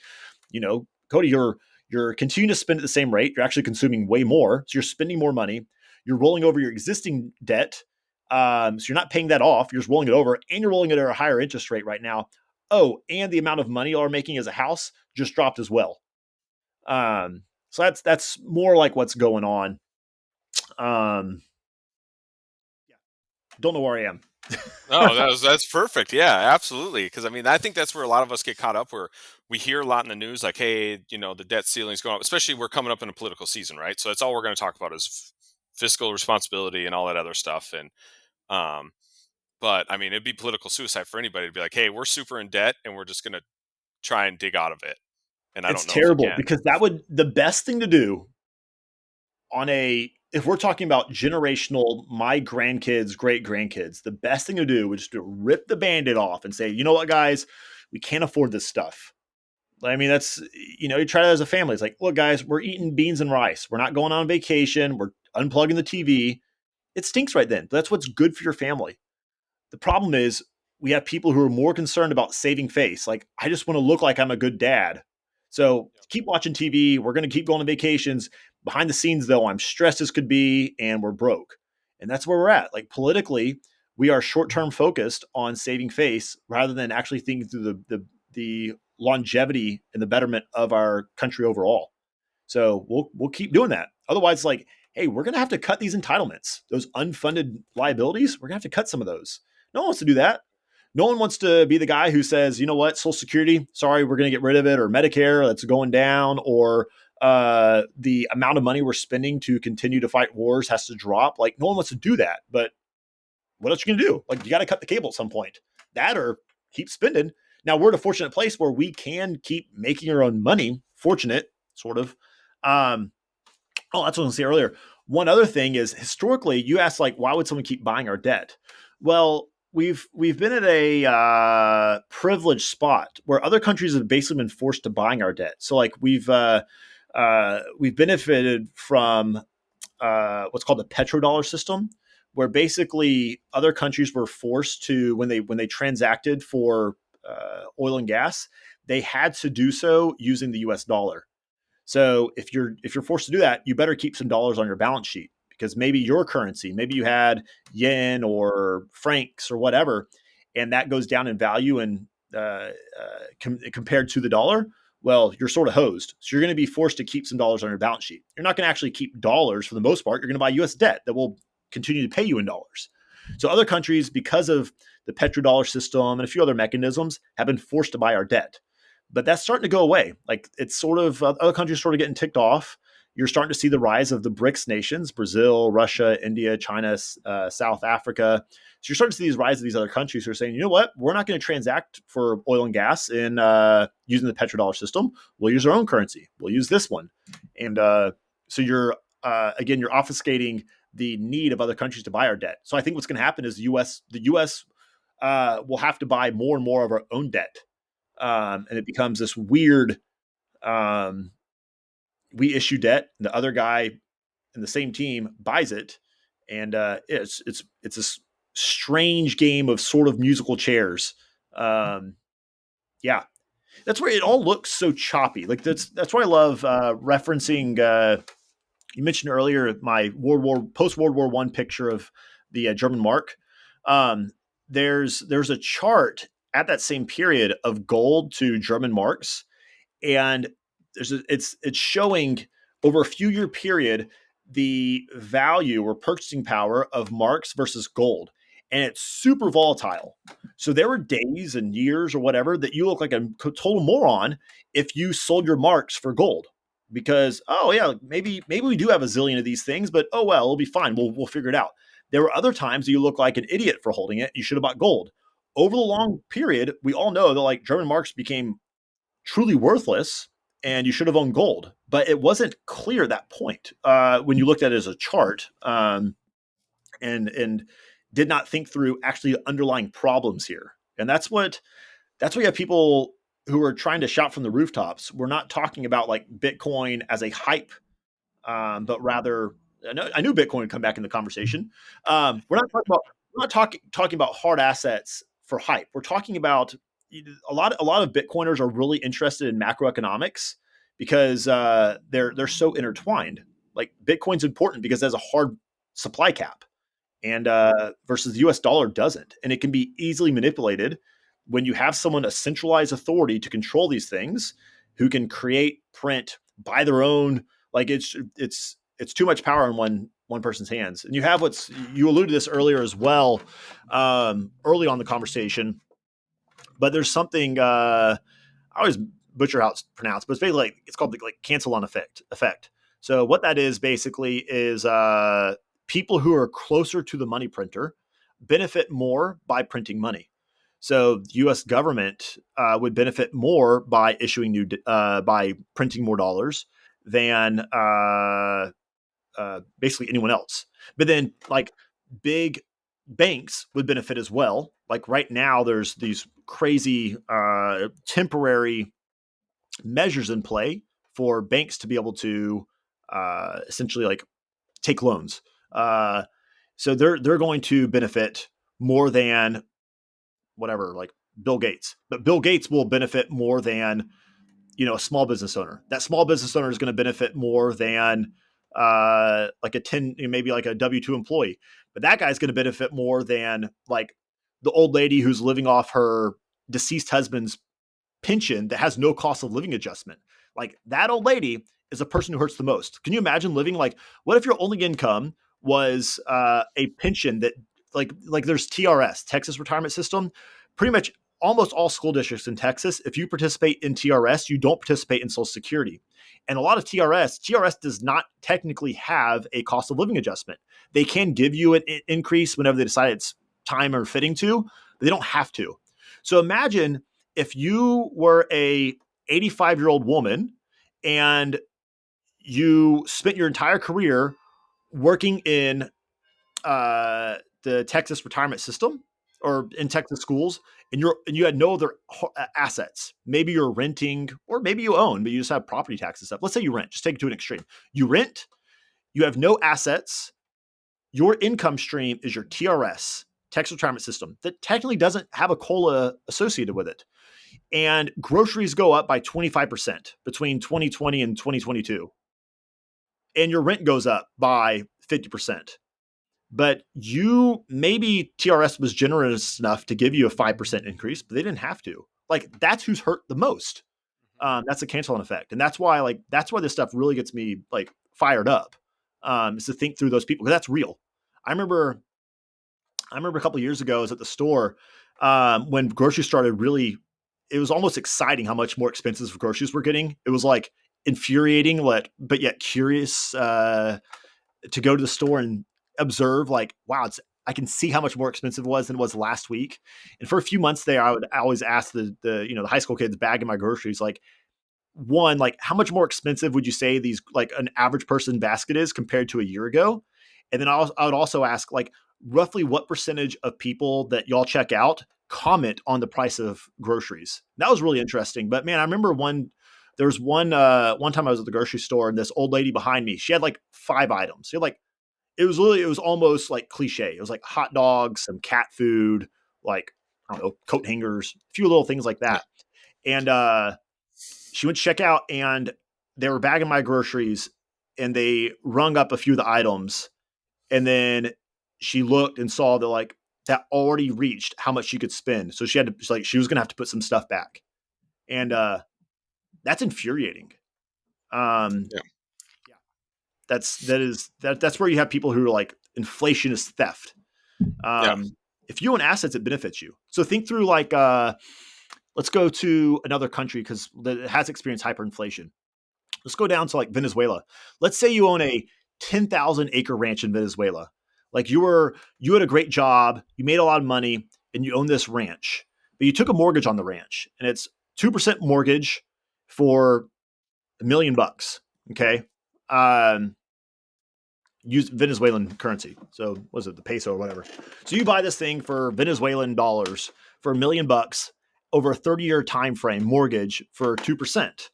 Cody, you're continuing to spend at the same rate. You're actually consuming way more. So you're spending more money. You're rolling over your existing debt. So you're not paying that off. You're just rolling it over, and you're rolling it at a higher interest rate right now. Oh, and the amount of money y'all are making as a house just dropped as well. So that's more like what's going on. Um, don't know where I am. No, that's perfect. Yeah, absolutely. Because I mean, I think that's where a lot of us get caught up. Where we hear a lot in the news, like, "Hey, the debt ceiling's going up." Especially we're coming up in a political season, right? So that's all we're going to talk about is fiscal responsibility and all that other stuff. And um, but I mean, it'd be political suicide for anybody to be like, "Hey, we're super in debt, and we're just going to try and dig out of it." And I It's don't know if you terrible can. because that would the best thing to do on a if we're talking about generational, my grandkids, great grandkids, the best thing to do would just to rip the band-aid off and say, you know what, guys, we can't afford this stuff. I mean, that's you try that as a family. It's like, look, guys, we're eating beans and rice. We're not going on vacation. We're unplugging the TV. It stinks right then. But that's what's good for your family. The problem is we have people who are more concerned about saving face. Like, I just want to look like I'm a good dad. So keep watching TV. We're going to keep going on vacations. Behind the scenes, though, I'm stressed as could be, and we're broke. And that's where we're at. Like, politically, we are short term focused on saving face rather than actually thinking through the longevity and the betterment of our country overall. So we'll keep doing that. Otherwise, like, hey, we're gonna have to cut these entitlements, those unfunded liabilities. We're gonna have to cut some of those. No one wants to do that. No one wants to be the guy who says, you know what, Social Security, sorry, we're gonna get rid of it, or Medicare, that's going down, or the amount of money we're spending to continue to fight wars has to drop. Like, no one wants to do that. But what else are you gonna do? Like, you got to cut the cable at some point. That or keep spending. Now we're in a fortunate place where we can keep making our own money. Fortunate, sort of. Um, Oh, that's what I was going to say earlier. One other thing is historically, you asked like, why would someone keep buying our debt? Well, we've been at a privileged spot where other countries have basically been forced to buying our debt. So like we've benefited from what's called the petrodollar system, where basically other countries were forced to when they transacted for oil and gas, they had to do so using the U.S. dollar. So if you're forced to do that, you better keep some dollars on your balance sheet because maybe your currency, maybe you had yen or francs or whatever, and that goes down in value and compared to the dollar. Well, you're sort of hosed. So you're going to be forced to keep some dollars on your balance sheet. You're not going to actually keep dollars for the most part. You're going to buy U.S. debt that will continue to pay you in dollars. So other countries, because of the petrodollar system and a few other mechanisms, have been forced to buy our debt, but that's starting to go away. Like, it's sort of other countries sort of getting ticked off. You're starting to see the rise of the BRICS nations: Brazil, Russia, India, China, South Africa. So you're starting to see these rise of these other countries who are saying, you know what, we're not going to transact for oil and gas in using the petrodollar system. We'll use our own currency. We'll use this one, and so you're again, you're obfuscating the need of other countries to buy our debt. So I think what's going to happen is the U.S. Will have to buy more and more of our own debt, and it becomes this weird. Um, we issue debt, and the other guy in the same team buys it, and it's a strange game of sort of musical chairs. Um, yeah, that's where it all looks so choppy. Like, that's why I love referencing. You mentioned earlier my post World War One picture of the German mark. Um, there's a chart at that same period of gold to German marks, and it's showing over a few year period the value or purchasing power of marks versus gold, and it's super volatile. So there were days and years or whatever that you look like a total moron if you sold your marks for gold, because, oh yeah, maybe we do have a zillion of these things, but oh well, it'll be fine, we'll figure it out. There were other times you look like an idiot for holding it. You should have bought gold. Over the long period, we all know that like German marks became truly worthless and you should have owned gold. But it wasn't clear at that point when you looked at it as a chart, and did not think through actually underlying problems here. And that's what you have people who are trying to shout from the rooftops. We're not talking about like Bitcoin as a hype, but rather, I knew Bitcoin would come back in the conversation. We're not talking about hard assets for hype. We're talking about a lot of Bitcoiners are really interested in macroeconomics because they're so intertwined. Like Bitcoin's important because it has a hard supply cap, and versus the U.S. dollar doesn't, and it can be easily manipulated when you have someone a centralized authority to control these things, who can create, print, buy their own. Like it's too much power in one person's hands, and you have what's you alluded to this earlier as well, early on the conversation. But there's something I always butcher how it's pronounced, but it's basically like it's called like cancel on effect. So what that is basically is people who are closer to the money printer benefit more by printing money. So the U.S. government would benefit more by issuing by printing more dollars than basically anyone else. But then like big banks would benefit as well. Like right now, there's these crazy temporary measures in play for banks to be able to essentially like take loans. Uh, so they're going to benefit more than whatever, like Bill Gates. But Bill Gates will benefit more than a small business owner. That small business owner is going to benefit more than like a 10, maybe like a W-2 employee. But that guy's going to benefit more than like the old lady who's living off her deceased husband's pension that has no cost of living adjustment. Like that old lady is a person who hurts the most. Can you imagine living like what if your only income was a pension that like there's TRS, Texas Retirement System, pretty much almost all school districts in Texas, if you participate in TRS, you don't participate in Social Security. And a lot of TRS does not technically have a cost of living adjustment. They can give you an increase whenever they decide it's time or fitting to, but they don't have to. So imagine if you were a 85-year-old woman and you spent your entire career working in the Texas retirement system or in Texas schools, and you had no other assets. Maybe you're renting, or maybe you own, but you just have property taxes stuff. Let's say you rent. Just take it to an extreme. You rent. You have no assets. Your income stream is your TRS, Texas retirement system, that technically doesn't have a COLA associated with it, and groceries go up by 25% between 2020 and 2022, and your rent goes up by 50%. But you maybe TRS was generous enough to give you a 5% increase, but they didn't have to. Like that's who's hurt the most. That's a cancel on effect. And that's why this stuff really gets me like fired up. Is to think through those people, because that's real. I remember a couple of years ago, I was at the store when groceries started really, it was almost exciting how much more expensive groceries were getting. It was like infuriating, but yet curious to go to the store and observe, like, wow, I can see how much more expensive it was than it was last week. And for a few months there, I always ask the high school kids bagging my groceries, like, one, like how much more expensive would you say these like an average person basket is compared to a year ago? And then I would also ask like roughly what percentage of people that y'all check out comment on the price of groceries. That was really interesting. But man, I remember there was one time I was at the grocery store and this old lady behind me, she had like 5 items. She had like it was almost like cliche. It was like hot dogs, some cat food, like I don't know, coat hangers, a few little things like Yeah. that. And she went to check out and they were bagging my groceries and they rung up a few of the items. And then she looked and saw that like that already reached how much she could spend. So she was going to have to put some stuff back. And that's infuriating. Um, Yeah. yeah, that's where you have people who are like inflation is theft. Yeah. If you own assets, it benefits you. So think through like, let's go to another country because it has experienced hyperinflation. Let's go down to like Venezuela. Let's say you own a 10,000 acre ranch in Venezuela. Like you had a great job, you made a lot of money, and you own this ranch, but you took a mortgage on the ranch, and it's 2% mortgage for $1 million. Okay, um, use Venezuelan currency. So was it the peso or whatever? So you buy this thing for Venezuelan dollars for $1 million over a 30-year time frame mortgage for 2%.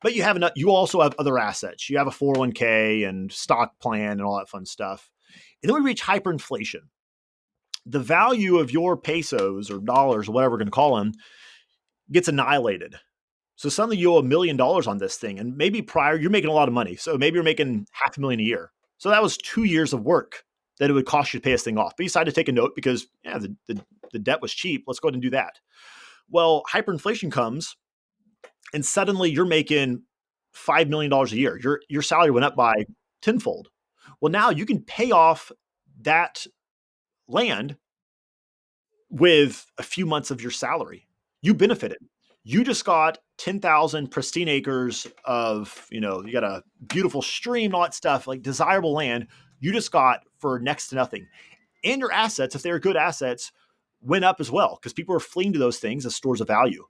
But you also have other assets. You have a 401k and stock plan and all that fun stuff. And then we reach hyperinflation. The value of your pesos or dollars or whatever we're going to call them gets annihilated. So suddenly you owe $1 million on this thing, and maybe prior you're making a lot of money. So maybe you're making $500,000 a year. So that was 2 years of work that it would cost you to pay this thing off. But you decided to take a note because the debt was cheap. Let's go ahead and do that. Well, hyperinflation comes, and suddenly you're making $5 million a year. Your salary went up by tenfold. Well, now you can pay off that land with a few months of your salary. You benefited. You just got 10,000 pristine acres of, you got a beautiful stream and all that stuff, like desirable land. You just got for next to nothing. And your assets, if they're good assets, went up as well because people are fleeing to those things as stores of value.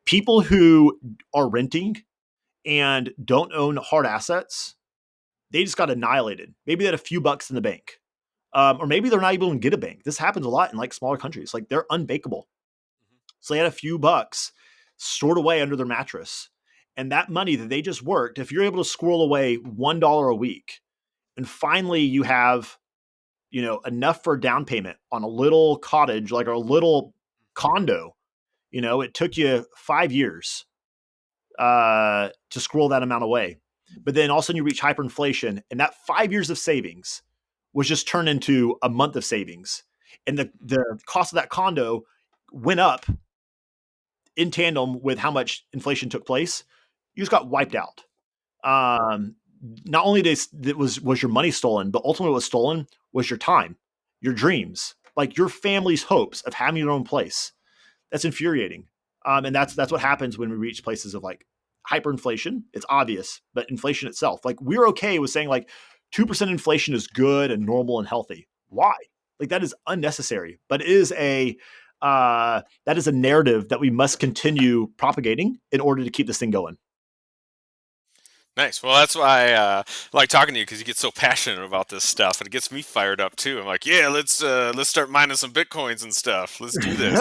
People who are renting and don't own hard assets, they just got annihilated. Maybe they had a few bucks in the bank. Or maybe they're not able to get a bank. This happens a lot in like smaller countries. Like they're unbankable. So they had a few bucks stored away under their mattress. And that money that they just worked, if you're able to squirrel away $1 a week, and finally you have, enough for a down payment on a little cottage, like a little condo, it took you 5 years to scroll that amount away. But then all of a sudden you reach hyperinflation, and that 5 years of savings was just turned into a month of savings. And the cost of that condo went up in tandem with how much inflation took place. You just got wiped out. Um, Not only was your money stolen, but ultimately what was stolen was your time, your dreams, like your family's hopes of having your own place. That's infuriating. And that's what happens when we reach places of like hyperinflation. It's obvious, but inflation itself, like we're okay with saying like 2% inflation is good and normal and healthy. Why? Like that is unnecessary, but it is that is a narrative that we must continue propagating in order to keep this thing going. Nice. Well, that's why I like talking to you because you get so passionate about this stuff, and it gets me fired up too. I'm like, yeah, let's start mining some bitcoins and stuff. Let's do this.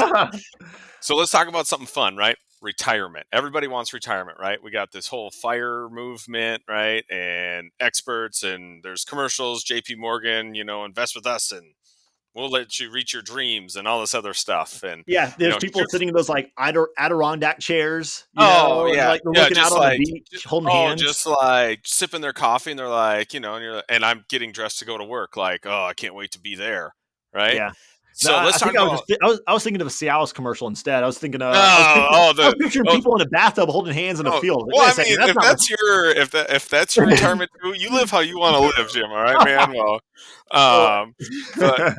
So let's talk about something fun, right? Retirement. Everybody wants retirement, right? We got this whole fire movement, right? And experts, and there's commercials. J.P. Morgan, invest with us, and we'll let you reach your dreams, and all this other stuff. And Yeah, there's people here's sitting in those like Adirondack chairs, oh and yeah, they're yeah, looking out just on the like beach holding oh, hands. just like sipping their coffee, and they're like, and I'm getting dressed to go to work, like, oh, I can't wait to be there, right? Yeah. No, So let's I talk think I was about just I was thinking of a Cialis commercial instead. I was thinking oh, oh I was the picturing oh, people in a bathtub holding hands in a oh, field. Like, well, wait a I second, mean, that's not if that's your retirement too, you live how you want to live, Jim. All right, man. Well, well, um, but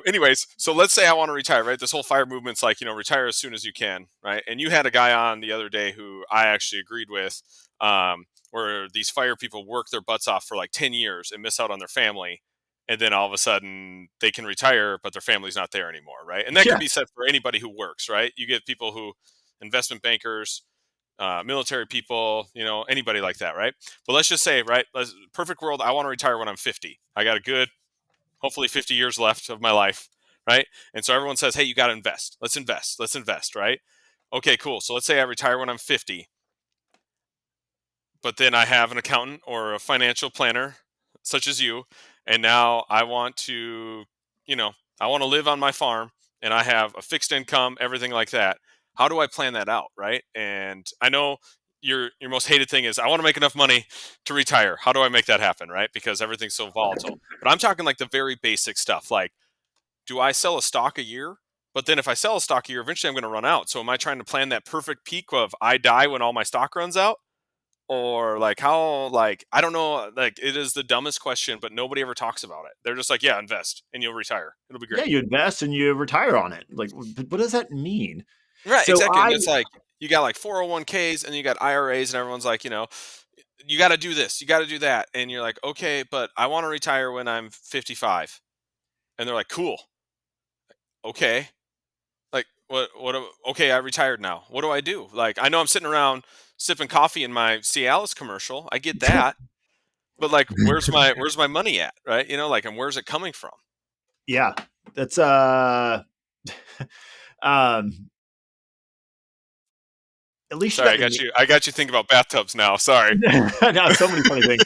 anyways, so let's say I want to retire, right? This whole fire movement's like, retire as soon as you can, right? And you had a guy on the other day who I actually agreed with, where these fire people work their butts off for like 10 years and miss out on their family. And then all of a sudden they can retire, but their family's not there anymore, right? And that could yeah. be said for anybody who works, right? You get people who, investment bankers, military people, anybody like that, right? But let's just say, right, perfect world, I want to retire when I'm 50. I got a good, hopefully 50 years left of my life, right? And so everyone says, hey, you got to invest. Let's invest, right? Okay, cool. So let's say I retire when I'm 50, but then I have an accountant or a financial planner, such as you, and now I want to, you know, I want to live on my farm, and I have a fixed income, everything like that. How do I plan that out, right? And I know your most hated thing is I want to make enough money to retire. How do I make that happen, right? Because everything's so volatile. But I'm talking like the very basic stuff, like do I sell a stock a year? But then if I sell a stock a year, eventually I'm going to run out. So am I trying to plan that perfect peak of I die when all my stock runs out? Or like how, like I don't know, like it is the dumbest question, but nobody ever talks about it. They're just like, yeah, invest and you'll retire, it'll be Yeah, great. you invest and you retire on it. Like what does that mean? Right, So exactly. And I it's like you got like 401ks and you got IRAs, and everyone's like, you got to do this, you got to do that, and you're like, okay, but I want to retire when I'm 55. And they're like, cool, okay, like okay, I retired now, what do I do? Like I know I'm sitting around sipping coffee in my Cialis commercial, I get that. But like, where's my money at, right? Like, and where's it coming from? yeah, that's um at least you Sorry, got I the got you. I got you thinking about bathtubs now. Sorry. no, so many funny things.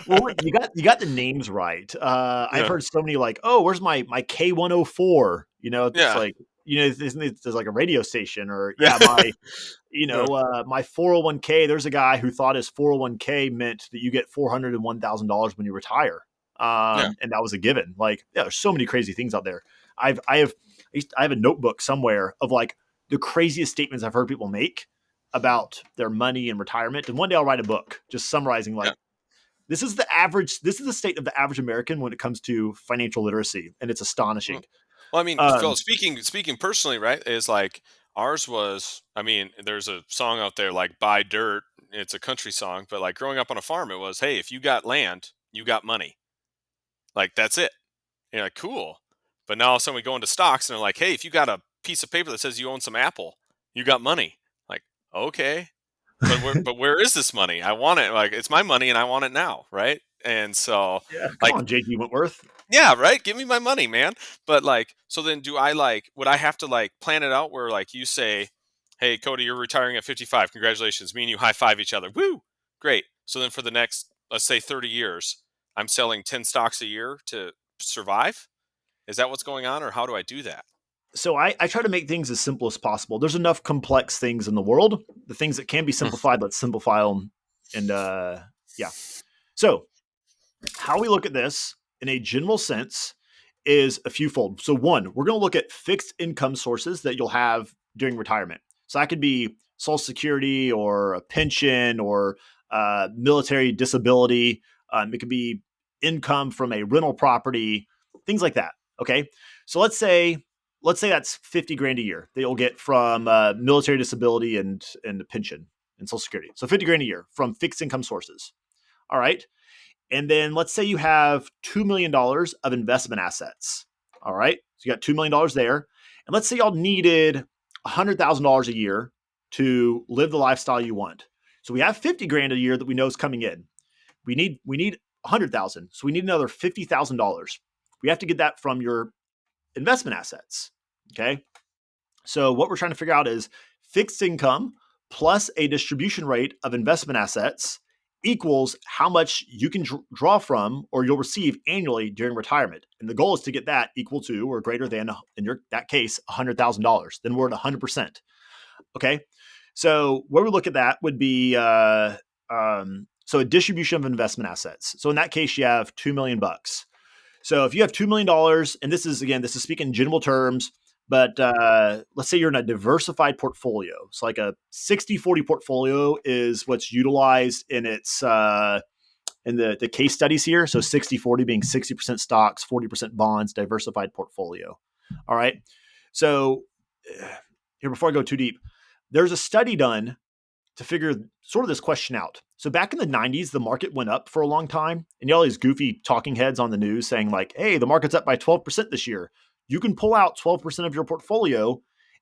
Well, you got the names right. I've Yeah, heard so many like, oh, where's my K104? It's yeah, like there's like a radio station, or Yeah. yeah, my 401k. There's a guy who thought his 401k meant that you get $401,000 when you retire. Yeah. And that was a given. Like, yeah, there's so many crazy things out there. I have a notebook somewhere of like the craziest statements I've heard people make about their money and retirement. And one day I'll write a book just summarizing Yeah. like this is the state of the average American when it comes to financial literacy, and it's Well, astonishing. well, I mean, Phil, Um, speaking personally, right, is like ours was. I mean, there's a song out there like "Buy Dirt." It's a country song, but like growing up on a farm, it was, "Hey, if you got land, you got money. Like that's it." And you're like, "Cool." But now all of a sudden we go into stocks and they're like, "Hey, if you got a piece of paper that says you own some Apple, you got money." Like, okay, but where is this money? I want it. Like it's my money and I want it now, right? And so, yeah, come like, on, JG Wentworth. yeah, right. Give me my money, man. But like, so then do I like, would I have to like plan it out where like you say, hey, Cody, you're retiring at 55. Congratulations. Me and you high five each other. Woo. Great. So then for the next, let's say 30 years, I'm selling 10 stocks a year to survive. Is that what's going on or how do I do that? So I try to make things as simple as possible. There's enough complex things in the world. The things that can be Hmm. simplified, let's simplify them. And yeah. So how we look at this in a general sense is a few fold. So one, we're going to look at fixed income sources that you'll have during retirement. So that could be Social Security or a pension or military disability. It could be income from a rental property, things like that. Okay, so let's say that's 50 grand a year that you'll get from military disability and a pension and Social Security. So 50 grand a year from fixed income sources. All right. And then let's say you have $2 million of investment assets. All right. So you got $2 million there. And let's say y'all needed $100,000 a year to live the lifestyle you want. So we have 50 grand a year that we know is coming in. We need 100,000. So we need another $50,000. We have to get that from your investment assets. Okay. So what we're trying to figure out is fixed income plus a distribution rate of investment assets equals how much you can draw from or you'll receive annually during retirement. And the goal is to get that equal to or greater than, in that case, $100,000. Then we're at 100%. Okay. So where we look at that would be so a distribution of investment assets. So in that case, you have 2 million bucks. So if you have $2 million, and this is speaking in general terms, but let's say you're in a diversified portfolio. So like a 60-40 portfolio is what's utilized in its in the case studies here. So 60-40 being 60% stocks, 40% bonds, diversified portfolio. All right. So here, before I go too deep, there's a study done to figure sort of this question out. So back in the 90s, the market went up for a long time. And you all these goofy talking heads on the news saying, like, hey, the market's up by 12% this year. You can pull out 12% of your portfolio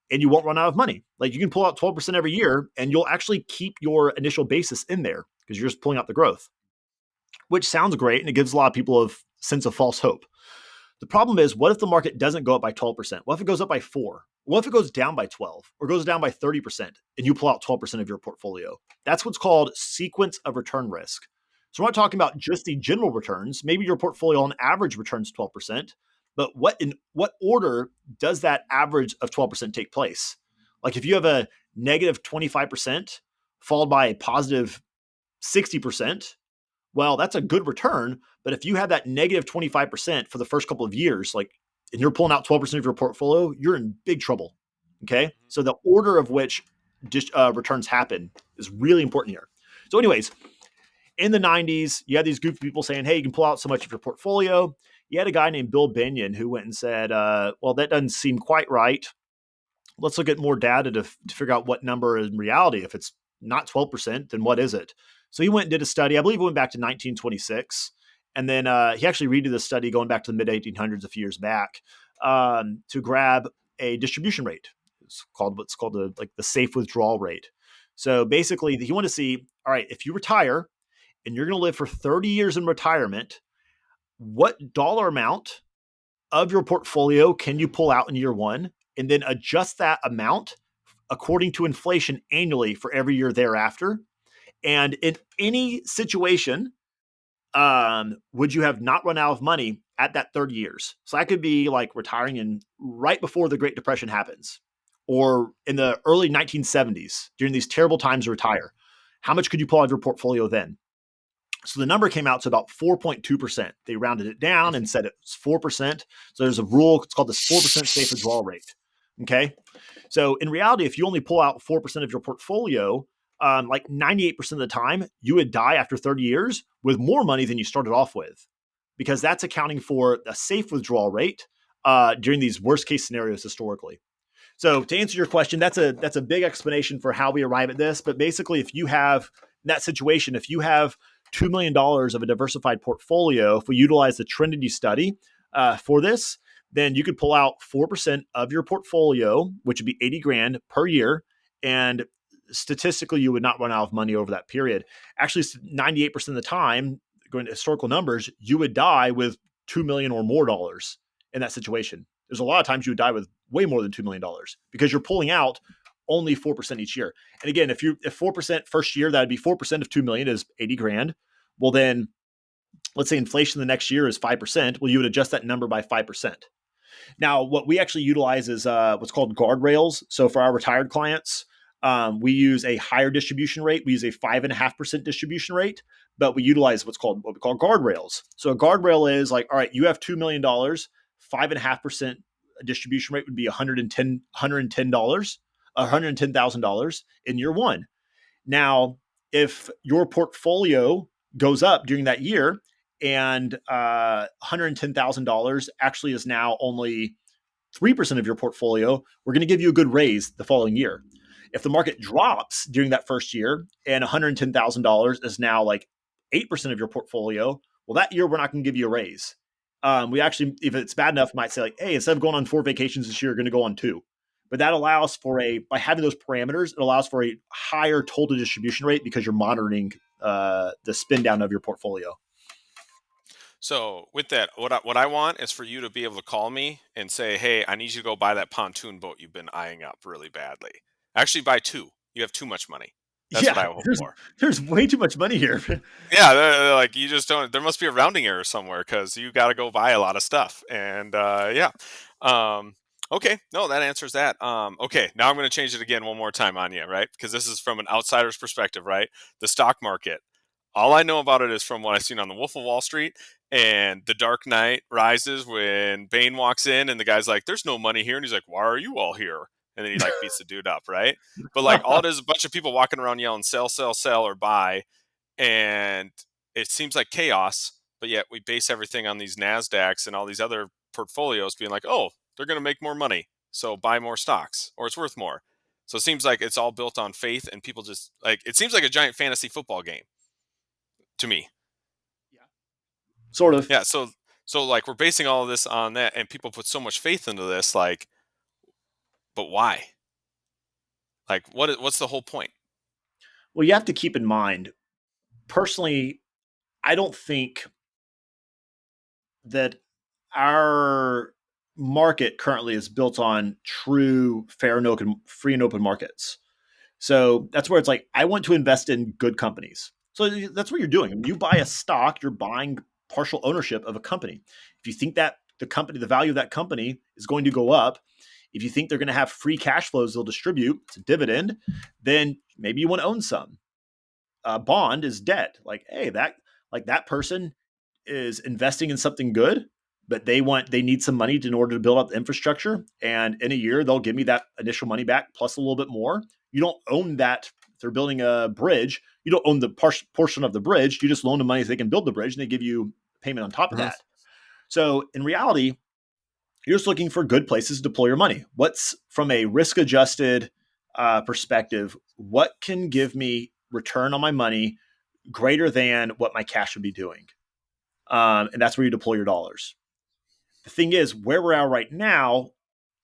and you won't run out of money. Like you can pull out 12% every year and you'll actually keep your initial basis in there because you're just pulling out the growth, which sounds great. And it gives a lot of people a sense of false hope. The problem is, what if the market doesn't go up by 12%? What if it goes up by 4? What if it goes down by 12 or goes down by 30% and you pull out 12% of your portfolio? That's what's called sequence of return risk. So we're not talking about just the general returns. Maybe your portfolio on average returns 12%, but in what order does that average of 12% take place? Like if you have a negative 25% followed by a positive 60%, well, that's a good return. But if you have that negative 25% for the first couple of years, like, and you're pulling out 12% of your portfolio, you're in big trouble. Okay. So the order of which returns happen is really important here. So, anyways, in the 90s, you had these group of people saying, hey, you can pull out so much of your portfolio. You had a guy named Bill Benyon who went and said, well, that doesn't seem quite right. Let's look at more data to figure out what number in reality. If it's not 12%, then what is it? So he went and did a study. I believe it went back to 1926. And then he actually redid the study going back to the mid 1800s a few years back to grab a distribution rate. It's called what's called the safe withdrawal rate. So basically, he wanted to see, all right, if you retire and you're going to live for 30 years in retirement, what dollar amount of your portfolio can you pull out in year one, and then adjust that amount according to inflation annually for every year thereafter. And in any situation, would you have not run out of money at that 30 years. So I could be like retiring in right before the Great Depression happens, or in the early 1970s during these terrible times to retire. How much could you pull out of your portfolio then? So the number came out to about 4.2%. They rounded it down and said it's 4%. So there's a rule, it's called the 4% safe withdrawal rate. Okay. So in reality, if you only pull out 4% of your portfolio, like 98% of the time, you would die after 30 years with more money than you started off with, because that's accounting for a safe withdrawal rate during these worst case scenarios historically. So to answer your question, that's a big explanation for how we arrive at this. But basically, if you have that situation, if you have $2 million of a diversified portfolio, if we utilize the Trinity study for this, then you could pull out 4% of your portfolio, which would be 80 grand per year. And statistically, you would not run out of money over that period. Actually, 98% of the time, going to historical numbers, you would die with 2 million or more dollars in that situation. There's a lot of times you would die with way more than $2 million because you're pulling out only 4% each year. And again, if 4% first year, that would be 4% of 2 million is 80 grand. Well, then let's say inflation the next year is 5%. Well, you would adjust that number by 5%. Now, what we actually utilize is what's called guardrails. So for our retired clients, we use a higher distribution rate. We use a 5.5% distribution rate, but we utilize what we call guardrails. So a guardrail is like, all right, you have $2 million, 5.5% distribution rate would be $110, $110,000 in year one. Now, if your portfolio goes up during that year and $110,000 actually is now only 3% of your portfolio, we're going to give you a good raise the following year. If the market drops during that first year and $110,000 is now like 8% of your portfolio, well, that year we're not going to give you a raise. We actually, if it's bad enough, might say like, hey, instead of going on 4 vacations this year, you're going to go on 2. But that allows for by having those parameters, it allows for a higher total distribution rate because you're monitoring the spin down of your portfolio. So with that, what I want is for you to be able to call me and say, "Hey, I need you to go buy that pontoon boat you've been eyeing up really badly. Actually, buy two. You have too much money." That's what Yeah, I hope there's for. there's way too much money here. Yeah, they're like you just don't. There must be a rounding error somewhere because you got to go buy a lot of stuff. And yeah, um, okay, no, that answers that. Okay, now I'm going to change it again one more time on you, right? Because this is from an outsider's perspective, right? The stock market. All I know about it is from what I've seen on the Wolf of Wall Street and The Dark Knight Rises when Bane walks in and the guy's like, "There's no money here," and he's like, "Why are you all here?" And then he like beats the dude up, right? But like all it is a bunch of people walking around yelling, "Sell, sell, sell," or "buy," and it seems like chaos. But yet we base everything on these Nasdaqs and all these other portfolios being like, "Oh, they're going to make more money, so buy more stocks, or it's worth more." So it seems like it's all built on faith, and people just like it seems like a giant fantasy football game to me. Yeah, sort of. Yeah, so like we're basing all of this on that, and people put so much faith into this, like, but why? Like, what's the whole point? Well, you have to keep in mind, personally, I don't think that our market currently is built on true fair and open, free and open markets. So that's where it's like, I want to invest in good companies. So that's what you're doing. When you buy a stock, you're buying partial ownership of a company. If you think that the value of that company is going to go up, if you think they're going to have free cash flows they'll distribute, it's a dividend, then maybe you want to own some. Bond is debt. Like, hey, that person is investing in something good, but they need some money in order to build up the infrastructure. And in a year, they'll give me that initial money back plus a little bit more. You don't own that. If they're building a bridge, you don't own the portion of the bridge. You just loan them money so they can build the bridge and they give you payment on top of Mhm. that. So in reality, you're just looking for good places to deploy your money. What's from a risk adjusted perspective, what can give me return on my money greater than what my cash would be doing? And that's where you deploy your dollars. The thing is, where we're at right now,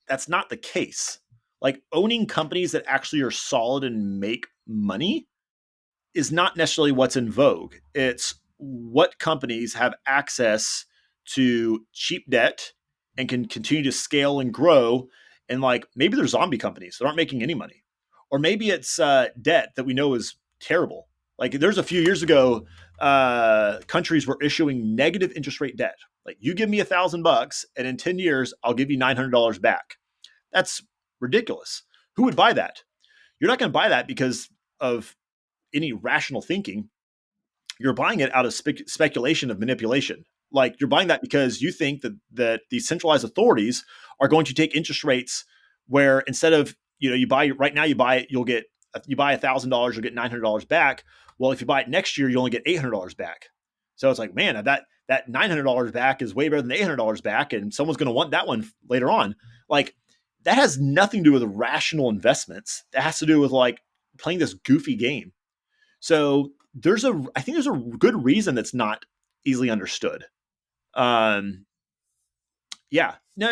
that's not the case. Like owning companies that actually are solid and make money is not necessarily what's in vogue. It's what companies have access to cheap debt and can continue to scale and grow. And like maybe they're zombie companies that aren't making any money, or maybe it's debt that we know is terrible. Like there's a few years ago, countries were issuing negative interest rate debt. Like you give me $1,000 and in 10 years, I'll give you $900 back. That's ridiculous. Who would buy that? You're not going to buy that because of any rational thinking. You're buying it out of speculation of manipulation. Like you're buying that because you think that these centralized authorities are going to take interest rates where instead of you buy right now you buy it you buy $1,000 you'll get $900 back. Well, if you buy it next year you only get $800 back. So it's like, man, that $900 back is way better than $800 back, and someone's going to want that one later on. Like that has nothing to do with rational investments. That has to do with like playing this goofy game. So I think there's a good reason that's not easily understood. Um, yeah. No,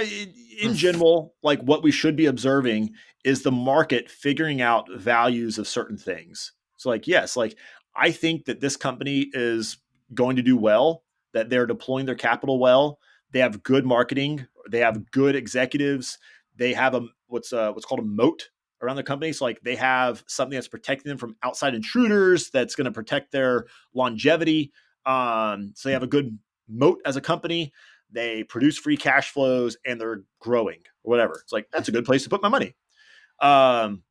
in general, like what we should be observing is the market figuring out values of certain things. So, like, yes, like I think that this company is going to do well, that they're deploying their capital well. They have good marketing. They have good executives. They have what's called a moat around the company. So, like, they have something that's protecting them from outside intruders. That's going to protect their longevity. So they have a good moat as a company. They produce free cash flows and they're growing or whatever. It's like, that's a good place to put my money. Um,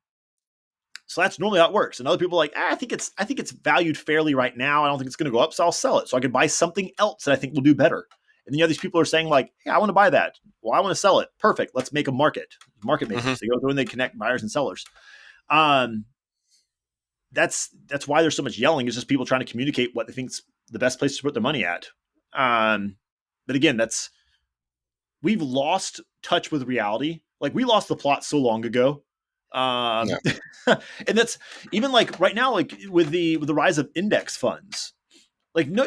so that's normally how it works. And other people are like, I think it's valued fairly right now. I don't think it's going to go up, so I'll sell it so I can buy something else that I think will do better. And then you have these people who are saying like, hey, I want to buy that. Well, I want to sell it. Perfect. Let's make a market Mm-hmm. makers. They go through and they connect buyers and sellers. Um, that's why there's so much yelling. It's just people trying to communicate what they think's the best place to put their money at. But again, we've lost touch with reality. Like we lost the plot so long ago. Yeah. And that's even like right now, like with the rise of index funds, like no,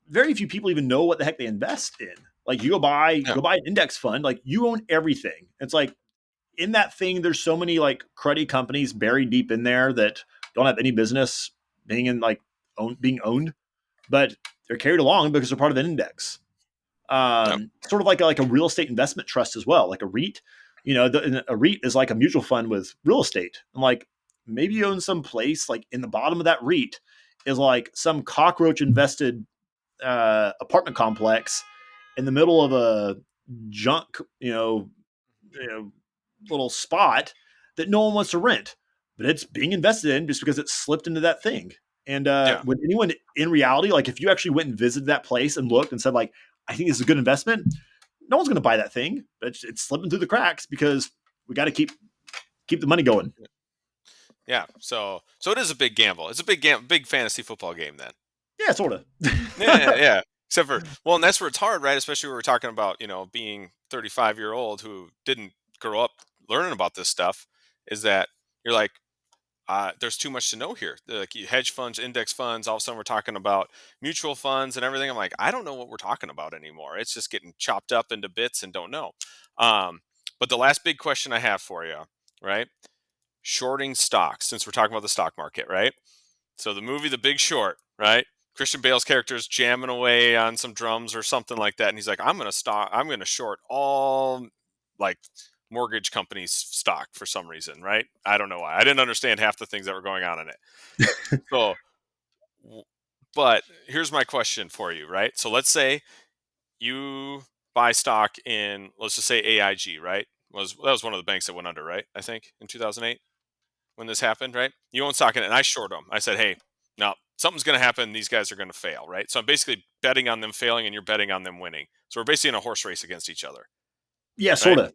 very few people even know what the heck they invest in. Like you Yeah. go buy an index fund, like you own everything. It's like in that thing, there's so many like cruddy companies buried deep in there that don't have any business being in like being owned, but they're carried along because they're part of an index. Yeah. Sort of like a real estate investment trust as well, like a REIT. A REIT is like a mutual fund with real estate. And like maybe you own some place like in the bottom of that REIT is like some cockroach invested apartment complex in the middle of a junk, you know, little spot that no one wants to rent, but it's being invested in just because it slipped into that thing. And Yeah. when anyone in reality, like if you actually went and visited that place and looked and said like, I think this is a good investment, no one's going to buy that thing. It's slipping through the cracks because we got to keep the money going. Yeah. So it is a big gamble. It's a big fantasy football game then. Yeah, sort of. Yeah, yeah. Except for well, and that's where it's hard, right? Especially when we're talking about being 35-year-old who didn't grow up learning about this stuff. Is that you're like, there's too much to know here. Like hedge funds, index funds. All of a sudden, we're talking about mutual funds and everything. I'm like, I don't know what we're talking about anymore. It's just getting chopped up into bits and don't know. Um, but the last big question I have for you, right? Shorting stocks, since we're talking about the stock market, right? So the movie The Big Short, right? Christian Bale's character is jamming away on some drums or something like that, and he's like, I'm gonna short all like mortgage companies stock for some reason, right? I don't know why. I didn't understand half the things that were going on in it. So w- but here's my question for you, right? So let's say you buy stock in, let's just say AIG, right? That was one of the banks that went under, right? I think in 2008 when this happened, right? You own stock in it, and I short them. I said, hey, no, something's going to happen. These guys are going to fail, right? So I'm basically betting on them failing, and you're betting on them winning. So we're basically in a horse race against each other, Yeah, right? sort of.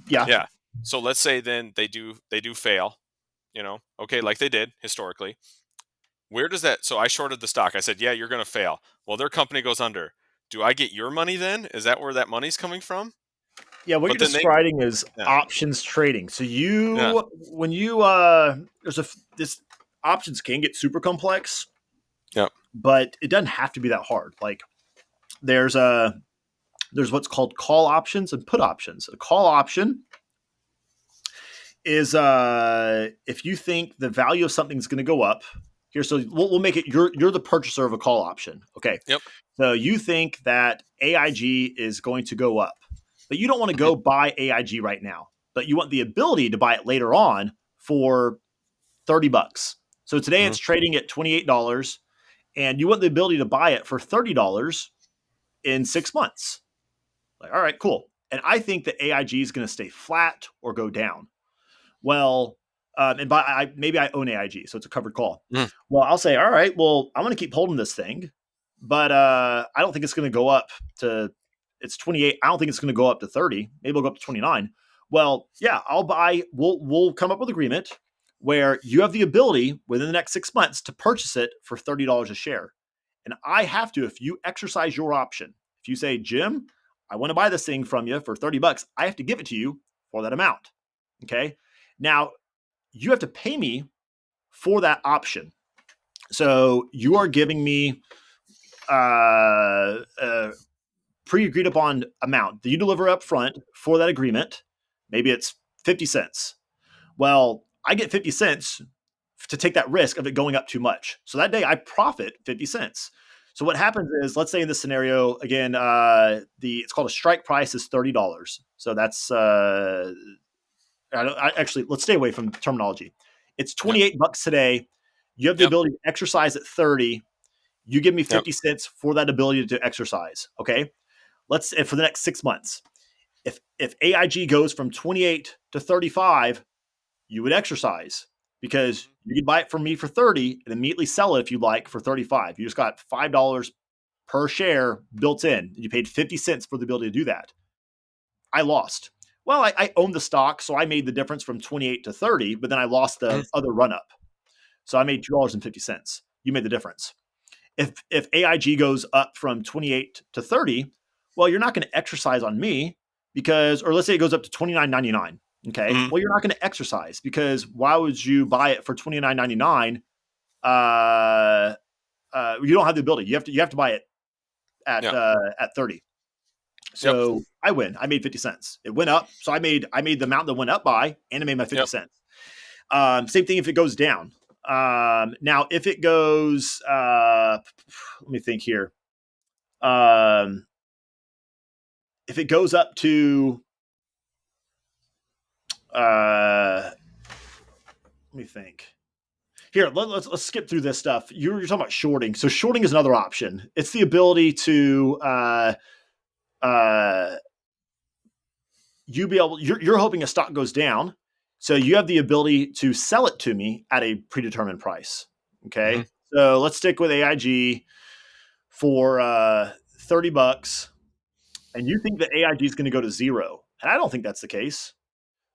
Yeah. Yeah. So let's say then they do fail, okay, like they did historically. Where does that? So I shorted the stock. I said, yeah, you're going to fail. Well, their company goes under. Do I get your money then? Is that where that money's coming from? Yeah, what you're But then they, describing is yeah, options trading. So yeah, when you this options can get super complex, yeah, but it doesn't have to be that hard. Like there's there's what's called call options and put options. A call option is if you think the value of something is going to go up. Here, so we'll make it you're the purchaser of a call option. Okay. yep, So you think that AIG is going to go up, but you don't want to hmm, go buy AIG right now, but you want the ability to buy it later on for $30. So today hmm, it's trading at $28 and you want the ability to buy it for $30 in 6 months. Like, all right, cool. And I think that AIG is going to stay flat or go down. Well, and maybe I own AIG, so it's a covered call. Mm. Well, I'll say, all right, well, I'm going to keep holding this thing, but I don't think it's going to go up to. It's 28. I don't think it's going to go up to 30. Maybe it'll go up to 29. Well, yeah, I'll buy. We'll come up with an agreement where you have the ability within the next 6 months to purchase it for $30 a share, and I have to if you exercise your option. If you say, Jim, I want to buy this thing from you for $30, I have to give it to you for that amount. Okay. Now, you have to pay me for that option. So you are giving me a pre-agreed upon amount that you deliver up front for that agreement. Maybe it's 50 cents. Well, I get 50 cents to take that risk of it going up too much. So that day I profit 50 cents. So what happens is, let's say in this scenario, again, it's called a strike price is $30. So that's actually, let's stay away from terminology. It's Yep. $28 today. You have the Yep. ability to exercise at 30. You give me Yep. 50 cents for that ability to exercise. Okay. Let's for the next 6 months. If AIG goes from 28 to 35, you would exercise because Mhm. you could buy it from me for 30 and immediately sell it if you'd like for 35. You just got $5 per share built in. You paid 50 cents for the ability to do that. I lost. Well, I owned the stock, so I made the difference from 28 to 30, but then I lost Mhm. the other run up. So I made $2.50. You made the difference. If AIG goes up from 28 to 30, well, you're not going to exercise on me because, or let's say it goes up to 29.99. Okay. Mhm. Well, you're not going to exercise because why would you buy it for 29.99? You don't have the ability. You have to buy it Yeah. at 30. Yep. So I win. I made 50 cents. It went up. So I made the amount that went up by, and I made my 50 Yep. cents. Same thing if it goes down. Now, if it goes, let me think here. Um, if it goes up to, let me think. Here, let's skip through this stuff. You're talking about shorting. So shorting is another option. It's the ability to uh, you're hoping a stock goes down, so you have the ability to sell it to me at a predetermined price. Mhm. Okay, so let's stick with AIG for $30, and you think that AIG is going to go to zero, and I don't think that's the case.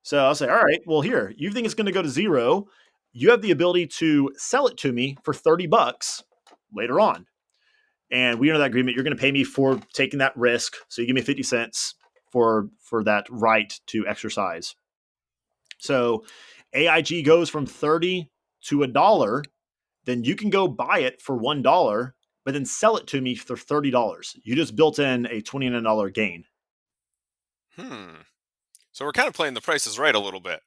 So I'll say, all right, well, here, you think it's going to go to zero. You have the ability to sell it to me for $30 later on. And we enter that agreement. You're going to pay me for taking that risk. So you give me 50 cents for that right to exercise. So AIG goes from 30 to $1, then you can go buy it for $1, but then sell it to me for $30. You just built in a $29 gain. Hmm. So we're kind of playing the prices right a little bit.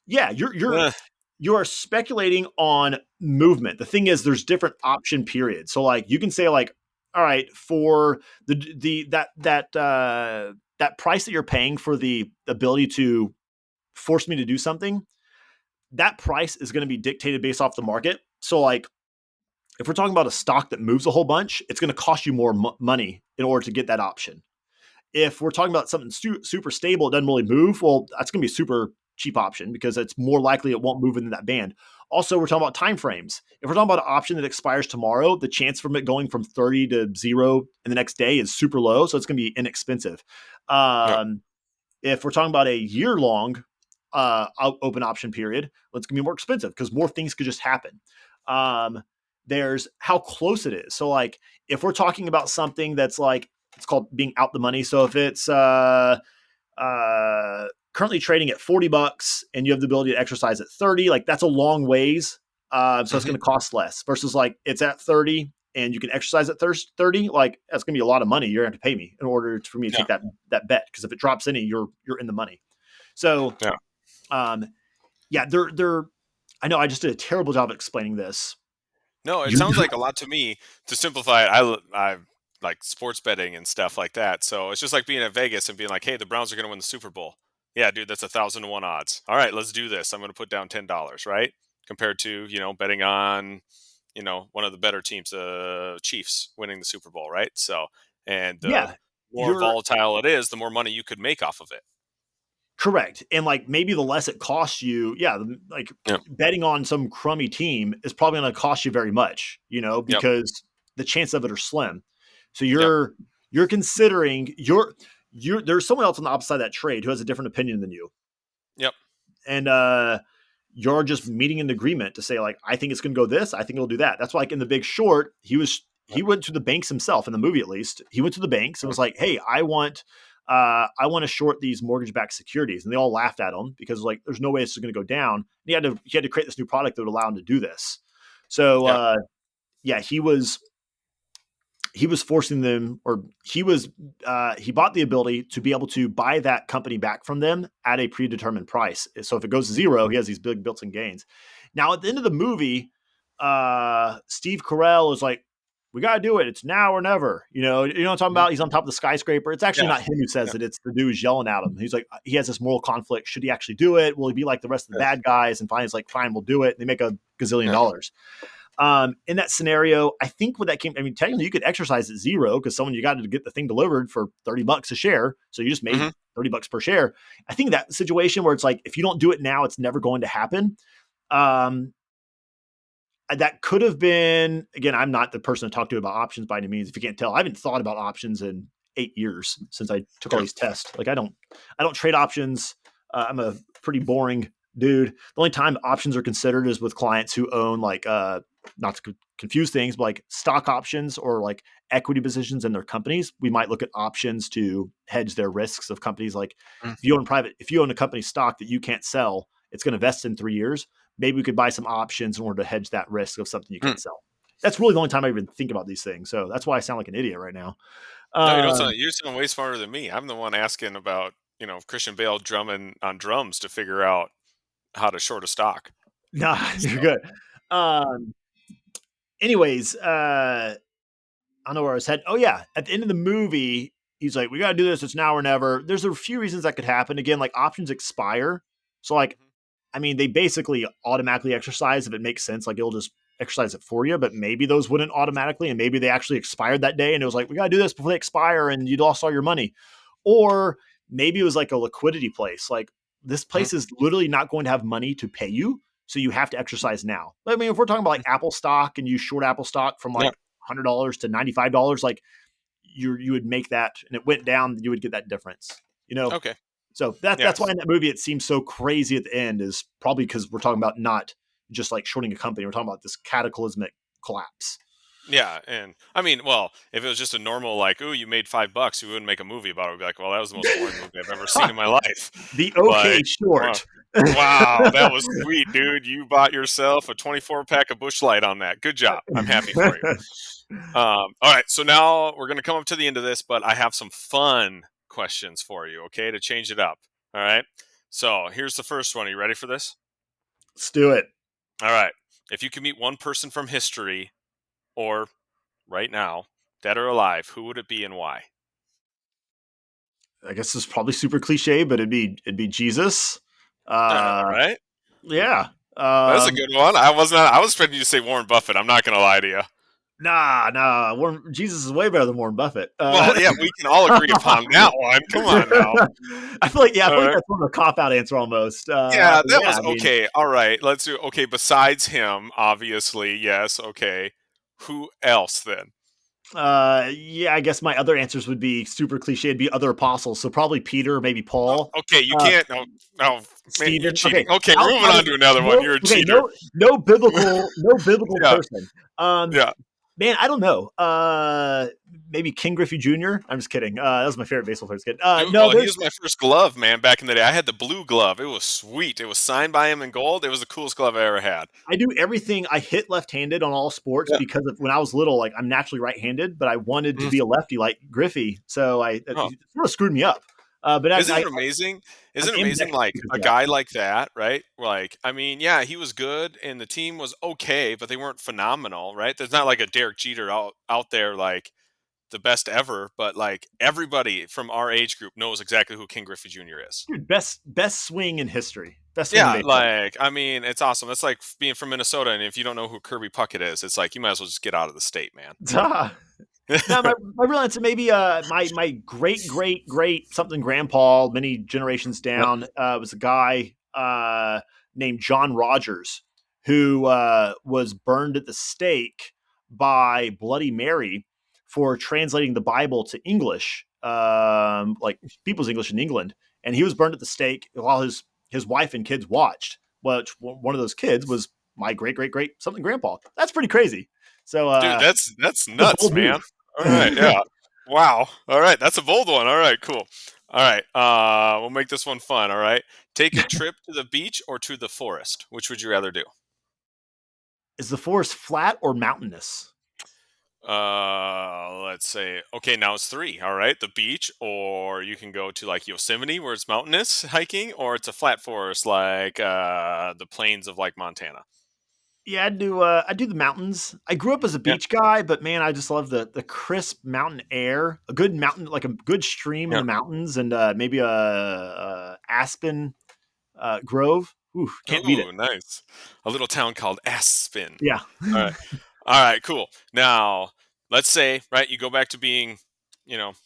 Yeah, you're you're Eh. you are speculating on movement. The thing is, there's different option periods. So like you can say like, all right, for the that price that you're paying for the ability to force me to do something, that price is going to be dictated based off the market. So like if we're talking about a stock that moves a whole bunch, it's going to cost you more money in order to get that option. If we're talking about something super stable, it doesn't really move, well, that's going to be a super cheap option because it's more likely it won't move in that band. Also, we're talking about time frames. If we're talking about an option that expires tomorrow, the chance from it going from 30 to zero in the next day is super low. So it's going to be inexpensive. Yep. If we're talking about a year long open option period, well, it's going to be more expensive because more things could just happen. Um, there's how close it is. So, like, if we're talking about something that's like, it's called being out the money. So, if it's currently trading at $40 and you have the ability to exercise at 30, like, that's a long ways. So, it's Mhm. going to cost less versus like it's at 30 and you can exercise at 30, like that's going to be a lot of money you're going to have to pay me in order for me to Yeah. take that bet because if it drops any, you're in the money. So Yeah. um, yeah, they're. I know I just did a terrible job of explaining this. No, it You're, sounds like a lot to me. To simplify it, I like sports betting and stuff like that. So it's just like being at Vegas and being like, "Hey, the Browns are going to win the Super Bowl." Yeah, dude, that's 1,000 to 1 odds. All right, let's do this. I'm going to put down $10, right? Compared to betting on one of the better teams, Chiefs winning the Super Bowl, right? So, and the Yeah, more you're volatile it is, the more money you could make off of it. correct. And like maybe the less it costs you, yeah, like Yep. betting on some crummy team is probably going to cost you very much, Yep. because the chances of it are slim. So Yep. you're considering you're there's someone else on the opposite side of that trade who has a different opinion than you. Yep. And you're just meeting an agreement to say like, I think it's going to go this, I think it'll do that. That's why, like in The Big Short, he Yep. went to the banks himself in the movie, at least he went to the banks and Mhm. was like, hey, I want to short these mortgage-backed securities, and they all laughed at him because like there's no way this is going to go down. And he had to create this new product that would allow him to do this. So Yep. yeah, he was forcing them, or he bought the ability to be able to buy that company back from them at a predetermined price. So if it goes to zero, he has these big built-in gains. Now at the end of the movie, Steve Carell is like, we got to do it, it's now or never. You know what I'm talking Mhm. about? He's on top of the skyscraper. It's actually Yeah. not him who says Yeah. it, it's the dude who's yelling at him. He's like, he has this moral conflict. Should he actually do it? Will he be like the rest of the Yeah. bad guys? And finally he's like, fine, we'll do it. And they make a gazillion Yeah. dollars. In that scenario, I think what that came, I mean, technically you could exercise at zero because someone, you got to get the thing delivered for $30 a share. So you just made Mhm. $30 per share. I think that situation where it's like, if you don't do it now, it's never going to happen. Um, that could have been, again, I'm not the person to talk to about options by any means. If you can't tell, I haven't thought about options in 8 years since I took all Yeah. these tests. Like I don't trade options. I'm a pretty boring dude. The only time options are considered is with clients who own like, not to confuse things, but like stock options or like equity positions in their companies. We might look at options to hedge their risks of companies. Like Mm. if you own a company stock that you can't sell, it's going to vest in 3 years. Maybe we could buy some options in order to hedge that risk of something you Mm. can't sell. That's really the only time I even think about these things. So that's why I sound like an idiot right now. No, you don't Um, sound. You sound way smarter than me. I'm the one asking about Christian Bale drumming on drums to figure out how to short a stock. nah, So. you're good. Um, anyways, I don't know where I was heading. Oh yeah, at the end of the movie, he's like, "We got to do this. It's now or never." There's a few reasons that could happen. Again, like options expire, so like, Mhm. I mean, they basically automatically exercise if it makes sense. Like it'll just exercise it for you, but maybe those wouldn't automatically, and maybe they actually expired that day, and it was like, "We got to do this before they expire," and you lost all your money. Or maybe it was like a liquidity place. Like this Mhm. place is literally not going to have money to pay you. So you have to exercise now. I mean, if we're talking about like Apple stock and you short Apple stock from Yeah. like $100 to $95, like you would make that and it went down, you would get that difference, you know? Okay. So that's why Yes. in that movie it seems so crazy at the end, is probably because we're talking about not just like shorting a company. We're talking about this cataclysmic collapse. Yeah, and I mean, well, if it was just a normal like, "Ooh, you made $5," you wouldn't make a movie about it. We'd be like, "Well, that was the most boring movie I've ever seen in my life." The okay Like, wow, short. wow, that was sweet, dude. You bought yourself a 24 pack of Bush Light on that. Good job. I'm happy for you. All right, so now we're gonna come up to the end of this, but I have some fun questions for you. Okay, to change it up. All right. So here's the first one. Are you ready for this? Let's do it. All right. If you could meet one person from history or right now, dead or alive, who would it be and why? I guess it's probably super cliche, but it'd be Jesus. All Uh, right. yeah. That's a good one. I was expecting you to say Warren Buffett. I'm not going to lie to you. Nah. Jesus is way better than Warren Buffett. Well, yeah, we can all agree upon that one. Come on now. I All feel like right. that's more of a cop out answer almost. Yeah, that Yeah, was I mean, okay. All right. Let's do okay. Besides him, obviously, yes. Okay. Who else then? yeah, I guess my other answers would be super cliche. It'd be other apostles, so probably Peter, maybe Paul, Okay, you uh, can't. Oh, oh, man, you're Stephen. cheating. Okay, Okay, we're moving outside on of to another one. no, You're a okay, cheater. no biblical Yeah, person. Um, yeah. Man, I don't know. Maybe King Griffey Jr. I'm just kidding. That was my favorite baseball player as a kid. Dude, No, well, he there's was my first glove, man, back in the day. I had the blue glove. It was sweet. It was signed by him in gold. It was the coolest glove I ever had. I do everything. I hit left-handed on all sports Yeah. because of when I was little. Like I'm naturally right-handed, but I wanted to Mm. be a lefty like Griffey. So Oh, it sort of screwed me up. But isn't it amazing? I'm Isn't it amazing? ambidextrous Like because a of that. guy like that, right? Like, I mean, yeah, he was good, and the team was okay, but they weren't phenomenal, right? There's not like a Derek Jeter out there, like the best ever, but like everybody from our age group knows exactly who King Griffey Jr. is. Dude, best swing in history. Best swing in Yeah, baseball. like I mean, it's awesome. It's like being from Minnesota, and if you don't know who Kirby Puckett is, it's like you might as well just get out of the state, man. Now, my real answer, maybe my great something grandpa, many generations Yep. down, was a guy named John Rogers who was burned at the stake by Bloody Mary for translating the Bible to English, like people's English in England, and he was burned at the stake while his wife and kids watched. Which one of those kids was my great something grandpa. That's pretty crazy. So Dude, that's the nuts, bold man. move. All right, yeah. Wow. All right, that's a bold one. All right, cool. All right, we'll make this one fun. All right, take a trip to the beach or to the forest. Which would you rather do? Is the forest flat or mountainous? Let's say okay. Now it's three. All right, the beach, or you can go to like Yosemite where it's mountainous hiking, or it's a flat forest like the plains of like Montana. Yeah, I do the mountains. I grew up as a Yeah, beach guy, but man, I just love the crisp mountain air. A good mountain, like a good stream in yeah. the mountains, and maybe a aspen grove. Ooh, can't beat it. Ooh, nice. A little town called Aspen. Yeah. All right. All right, cool. Now, let's say, right, you go back to being,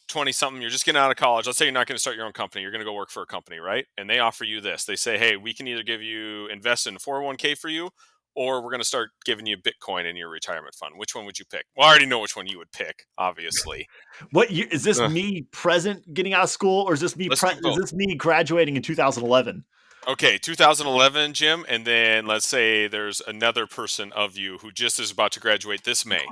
20 something, you're just getting out of college. Let's say you're not going to start your own company. You're going to go work for a company, right? And they offer you this. They say, "Hey, we can either give you invest in 401k for you or we're going to start giving you Bitcoin in your retirement fund." Which one would you pick? Well, I already know which one you would pick, obviously. What year is this? Ugh, Me present getting out of school, or is this let's do is both. this me graduating in 2011? Okay, 2011, Jim, and then let's say there's another person of you who just is about to graduate this May,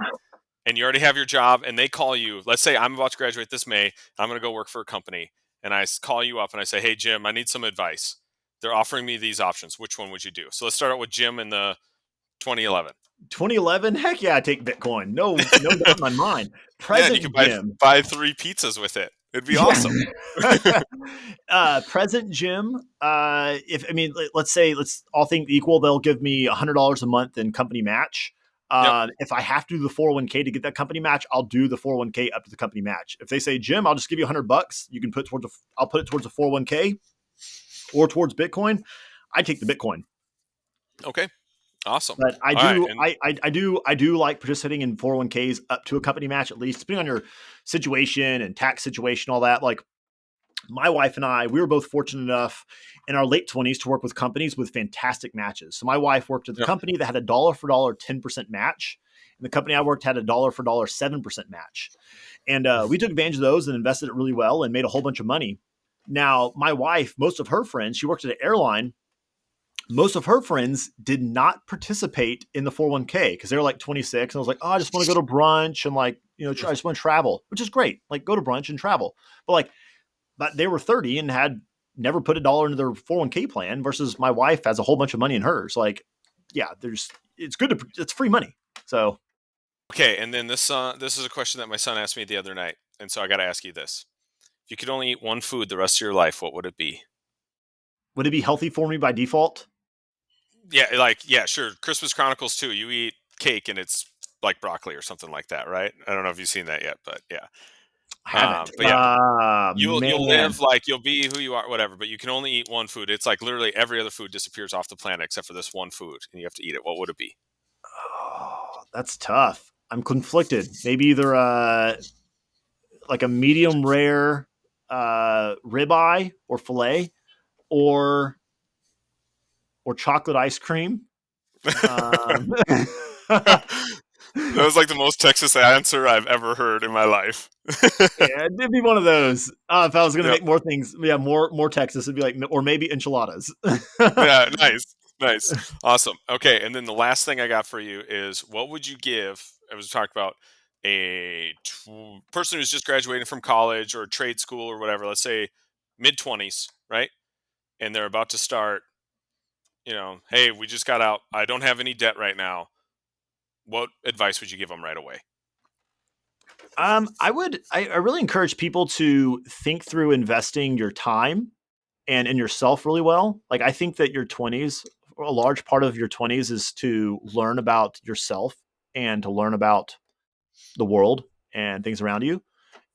and you already have your job, and they call you. Let's say I'm about to graduate this May. I'm going to go work for a company, and call you up and I say, "Hey, Jim, I need some advice. They're offering me these options. Which one would you do?" So let's start out with Jim in the 2011. 2011? Heck yeah, I take Bitcoin. No doubt in my mind. Yeah, and you Present could buy Jim. three pizzas with it. It'd be Yeah. awesome. Present Jim. If I mean, let's all think equal, they'll give me $100 a month in company match. Yep. If I have to do the 401k to get that company match, I'll do the 401k up to the company match. If they say, Jim, I'll just give you $100, you can put towards I'll put it towards a 401k or towards Bitcoin. I take the Bitcoin. Okay. Awesome. But I All right. do, And I do like participating in 401ks up to a company match, at least depending on your situation and tax situation, all that. Like my wife and I, we were both fortunate enough in our late 20s to work with companies with fantastic matches. So my wife worked at the yep. company that had a dollar for dollar 10% match. And the company I worked had a dollar for dollar 7% match. And we took advantage of those and invested it really well and made a whole bunch of money. Now, my wife, most of her friends, she worked at an airline. Most of her friends did not participate in the 401k because they were like 26. And I was like, oh, I just want to go to brunch and like, I just want to travel, which is great. Like go to brunch and travel. But they were 30 and had never put a dollar into their 401k plan versus my wife has a whole bunch of money in hers. Like, yeah, it's free money. So Okay. And then this is a question that my son asked me the other night, and so I got to ask you this: if you could only eat one food the rest of your life, what would it be? would it be healthy for me by default? Yeah, like yeah, sure. Christmas Chronicles too. You eat cake and it's like broccoli or something like that, right? I don't know if you've seen that yet, but yeah. I haven't. But yeah, you'll Man. live like you'll be who you are, whatever. But you can only eat one food. It's like literally every other food disappears off the planet except for this one food, and you have to eat it. What would it be? Oh, that's tough. I'm conflicted. Maybe either like a medium rare ribeye or fillet or chocolate ice cream. Um, That was like the most Texas answer I've ever heard in my life. Yeah, it'd be one of those. If I was going to Yep. make more things, yeah, more Texas, it'd be like, or maybe enchiladas. Yeah, nice. Nice. Awesome. Okay, and then the last thing I got for you is what would you give, I was talked about person who's just graduating from college or trade school or whatever, let's say mid 20s, right? And they're about to start, hey, we just got out. I don't have any debt right now. What advice would you give them right away? I really encourage people to think through investing your time and in yourself really well. Like I think that your 20s, a large part of your 20s is to learn about yourself and to learn about the world and things around you.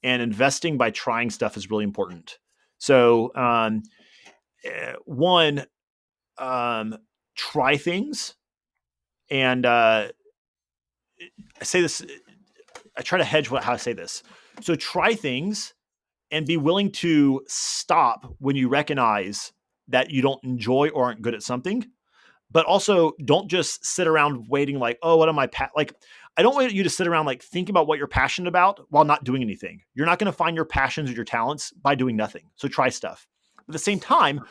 And investing by trying stuff is really important. So, one, um, try things. And I say this, I try to hedge how I say this. So, try things and be willing to stop when you recognize that you don't enjoy or aren't good at something. But also, don't just sit around waiting like, oh, what am I like? I don't want you to sit around like think about what you're passionate about while not doing anything. You're not going to find your passions or your talents by doing nothing. So try stuff. At the same time,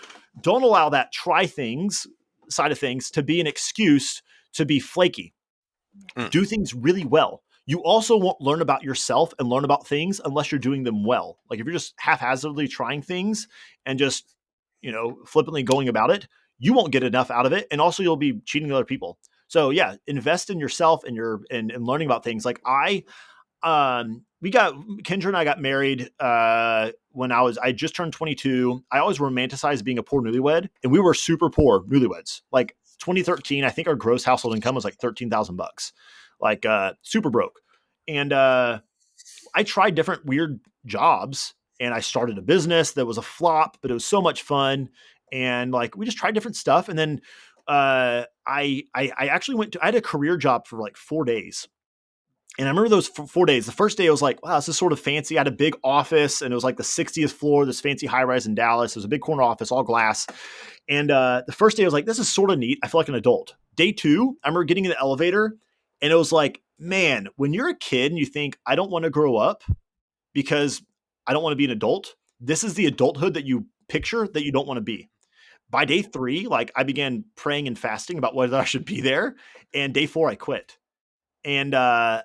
don't allow that try things side of things to be an excuse to be flaky. Mm. Do things really well. You also won't learn about yourself and learn about things unless you're doing them well. Like if you're just haphazardly trying things and just, flippantly going about it, you won't get enough out of it. And also you'll be cheating other people. So yeah, invest in yourself and and learning about things. Like we got Kendra and I got married when I just turned 22. I always romanticized being a poor newlywed, and we were super poor newlyweds. Like 2013, I think our gross household income was like $13,000, like super broke. And I tried different weird jobs, and I started a business that was a flop, but it was so much fun. And like we just tried different stuff, and then I actually I had a career job for like 4 days. And I remember those 4 days. The first day I was like, wow, this is sort of fancy. I had a big office, and it was like the 60th floor, this fancy high rise in Dallas. It was a big corner office, all glass. And the first day I was like, this is sort of neat. I feel like an adult. Day two, I remember getting in the elevator, and it was like, man, when you're a kid and you think, I don't want to grow up because I don't want to be an adult, this is the adulthood that you picture that you don't want to be. By day three, like I began praying and fasting about whether I should be there. And day four, I quit. And and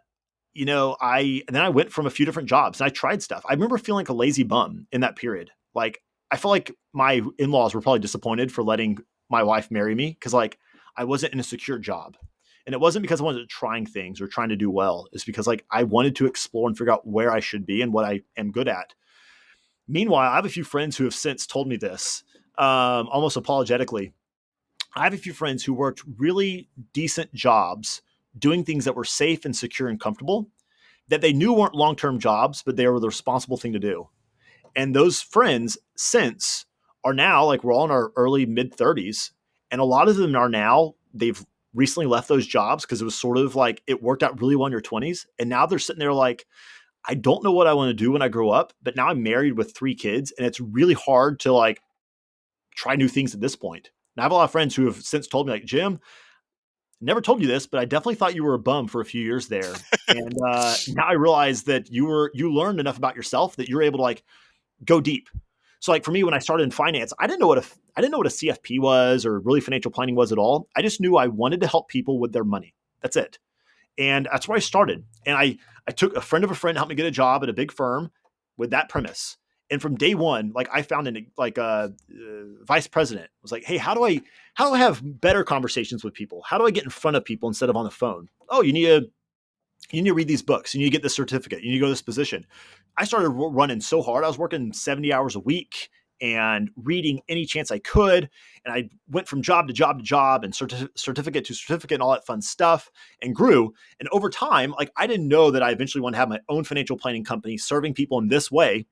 then I went from a few different jobs and I tried stuff. I remember feeling like a lazy bum in that period. Like I felt like my in-laws were probably disappointed for letting my wife marry me because like I wasn't in a secure job. And it wasn't because I wasn't trying things or trying to do well. It's because like I wanted to explore and figure out where I should be and what I am good at. Meanwhile, I have a few friends who have since told me this, almost apologetically. I have a few friends who worked really decent jobs doing things that were safe and secure and comfortable that they knew weren't long-term jobs, but they were the responsible thing to do. And those friends since are now like we're all in our early mid 30s. And a lot of them are now, they've recently left those jobs because it was sort of like it worked out really well in your 20s. And now they're sitting there like, I don't know what I want to do when I grow up, but now I'm married with 3 kids and it's really hard to like try new things at this point. And I have a lot of friends who have since told me like, Jim, never told you this, but I definitely thought you were a bum for a few years there. And now I realize that you learned enough about yourself that you're able to like go deep. So like for me, when I started in finance, I didn't know what a CFP was or really financial planning was at all. I just knew I wanted to help people with their money. That's it. And that's where I started. And I took a friend of a friend to help me get a job at a big firm with that premise. And from day one, like I found like a vice president was like, hey, how do I have better conversations with people? How do I get in front of people instead of on the phone? Oh, you need to read these books. You need to get this certificate. You need to go to this position. I started running so hard. I was working 70 hours a week and reading any chance I could. And I went from job to job to job and certificate to certificate and all that fun stuff and grew. And over time, like I didn't know that I eventually want to have my own financial planning company serving people in this way,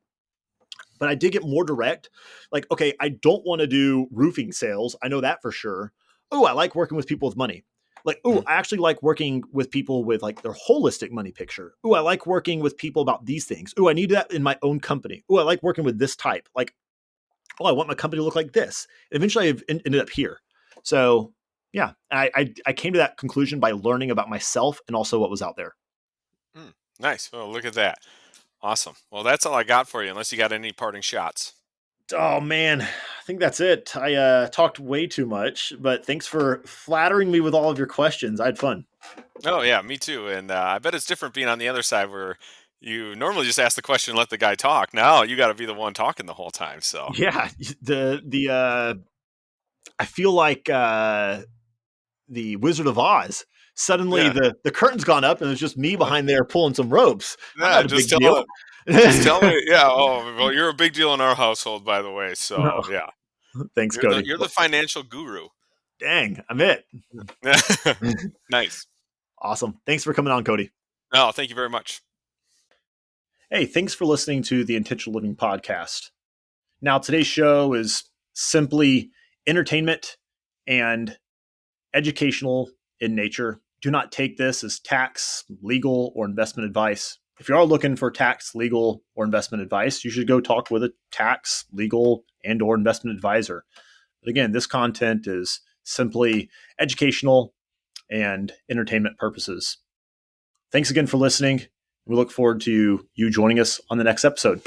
but I did get more direct. Like, okay, I don't want to do roofing sales. I know that for sure. Oh, I like working with people with money. Like, oh, Mm. I actually like working with people with like their holistic money picture. Oh, I like working with people about these things. Oh, I need that in my own company. Oh, I like working with this type. Like, oh, I want my company to look like this. And eventually I've ended up here. So yeah, I came to that conclusion by learning about myself and also what was out there. Mm. Nice. Oh, look at that. Awesome. Well, that's all I got for you, unless you got any parting shots. Oh man, I think that's it. I talked way too much, but thanks for flattering me with all of your questions. I had fun. Oh, yeah, me too. And I bet it's different being on the other side where you normally just ask the question and let the guy talk. Now you got to be the one talking the whole time. So, Yeah, the I feel like the Wizard of Oz. Suddenly yeah. the curtain's gone up and it's just me behind there pulling some ropes. I'm Yeah, not a just big tell deal. it. Just tell me. Yeah. Oh, well, you're a big deal in our household, by the way. No, So, yeah, thanks, you're the Cody. you're the financial guru. Dang, I'm it. Nice. Awesome. Thanks for coming on, Cody. Oh, thank you very much. Hey, thanks for listening to the Intentional Living Podcast. Now, today's show is simply entertainment and educational in nature. Do not take this as tax, legal, or investment advice. If you are looking for tax, legal, or investment advice, you should go talk with a tax, legal, and or investment advisor. But again, this content is simply educational and entertainment purposes. Thanks again for listening. We look forward to you joining us on the next episode.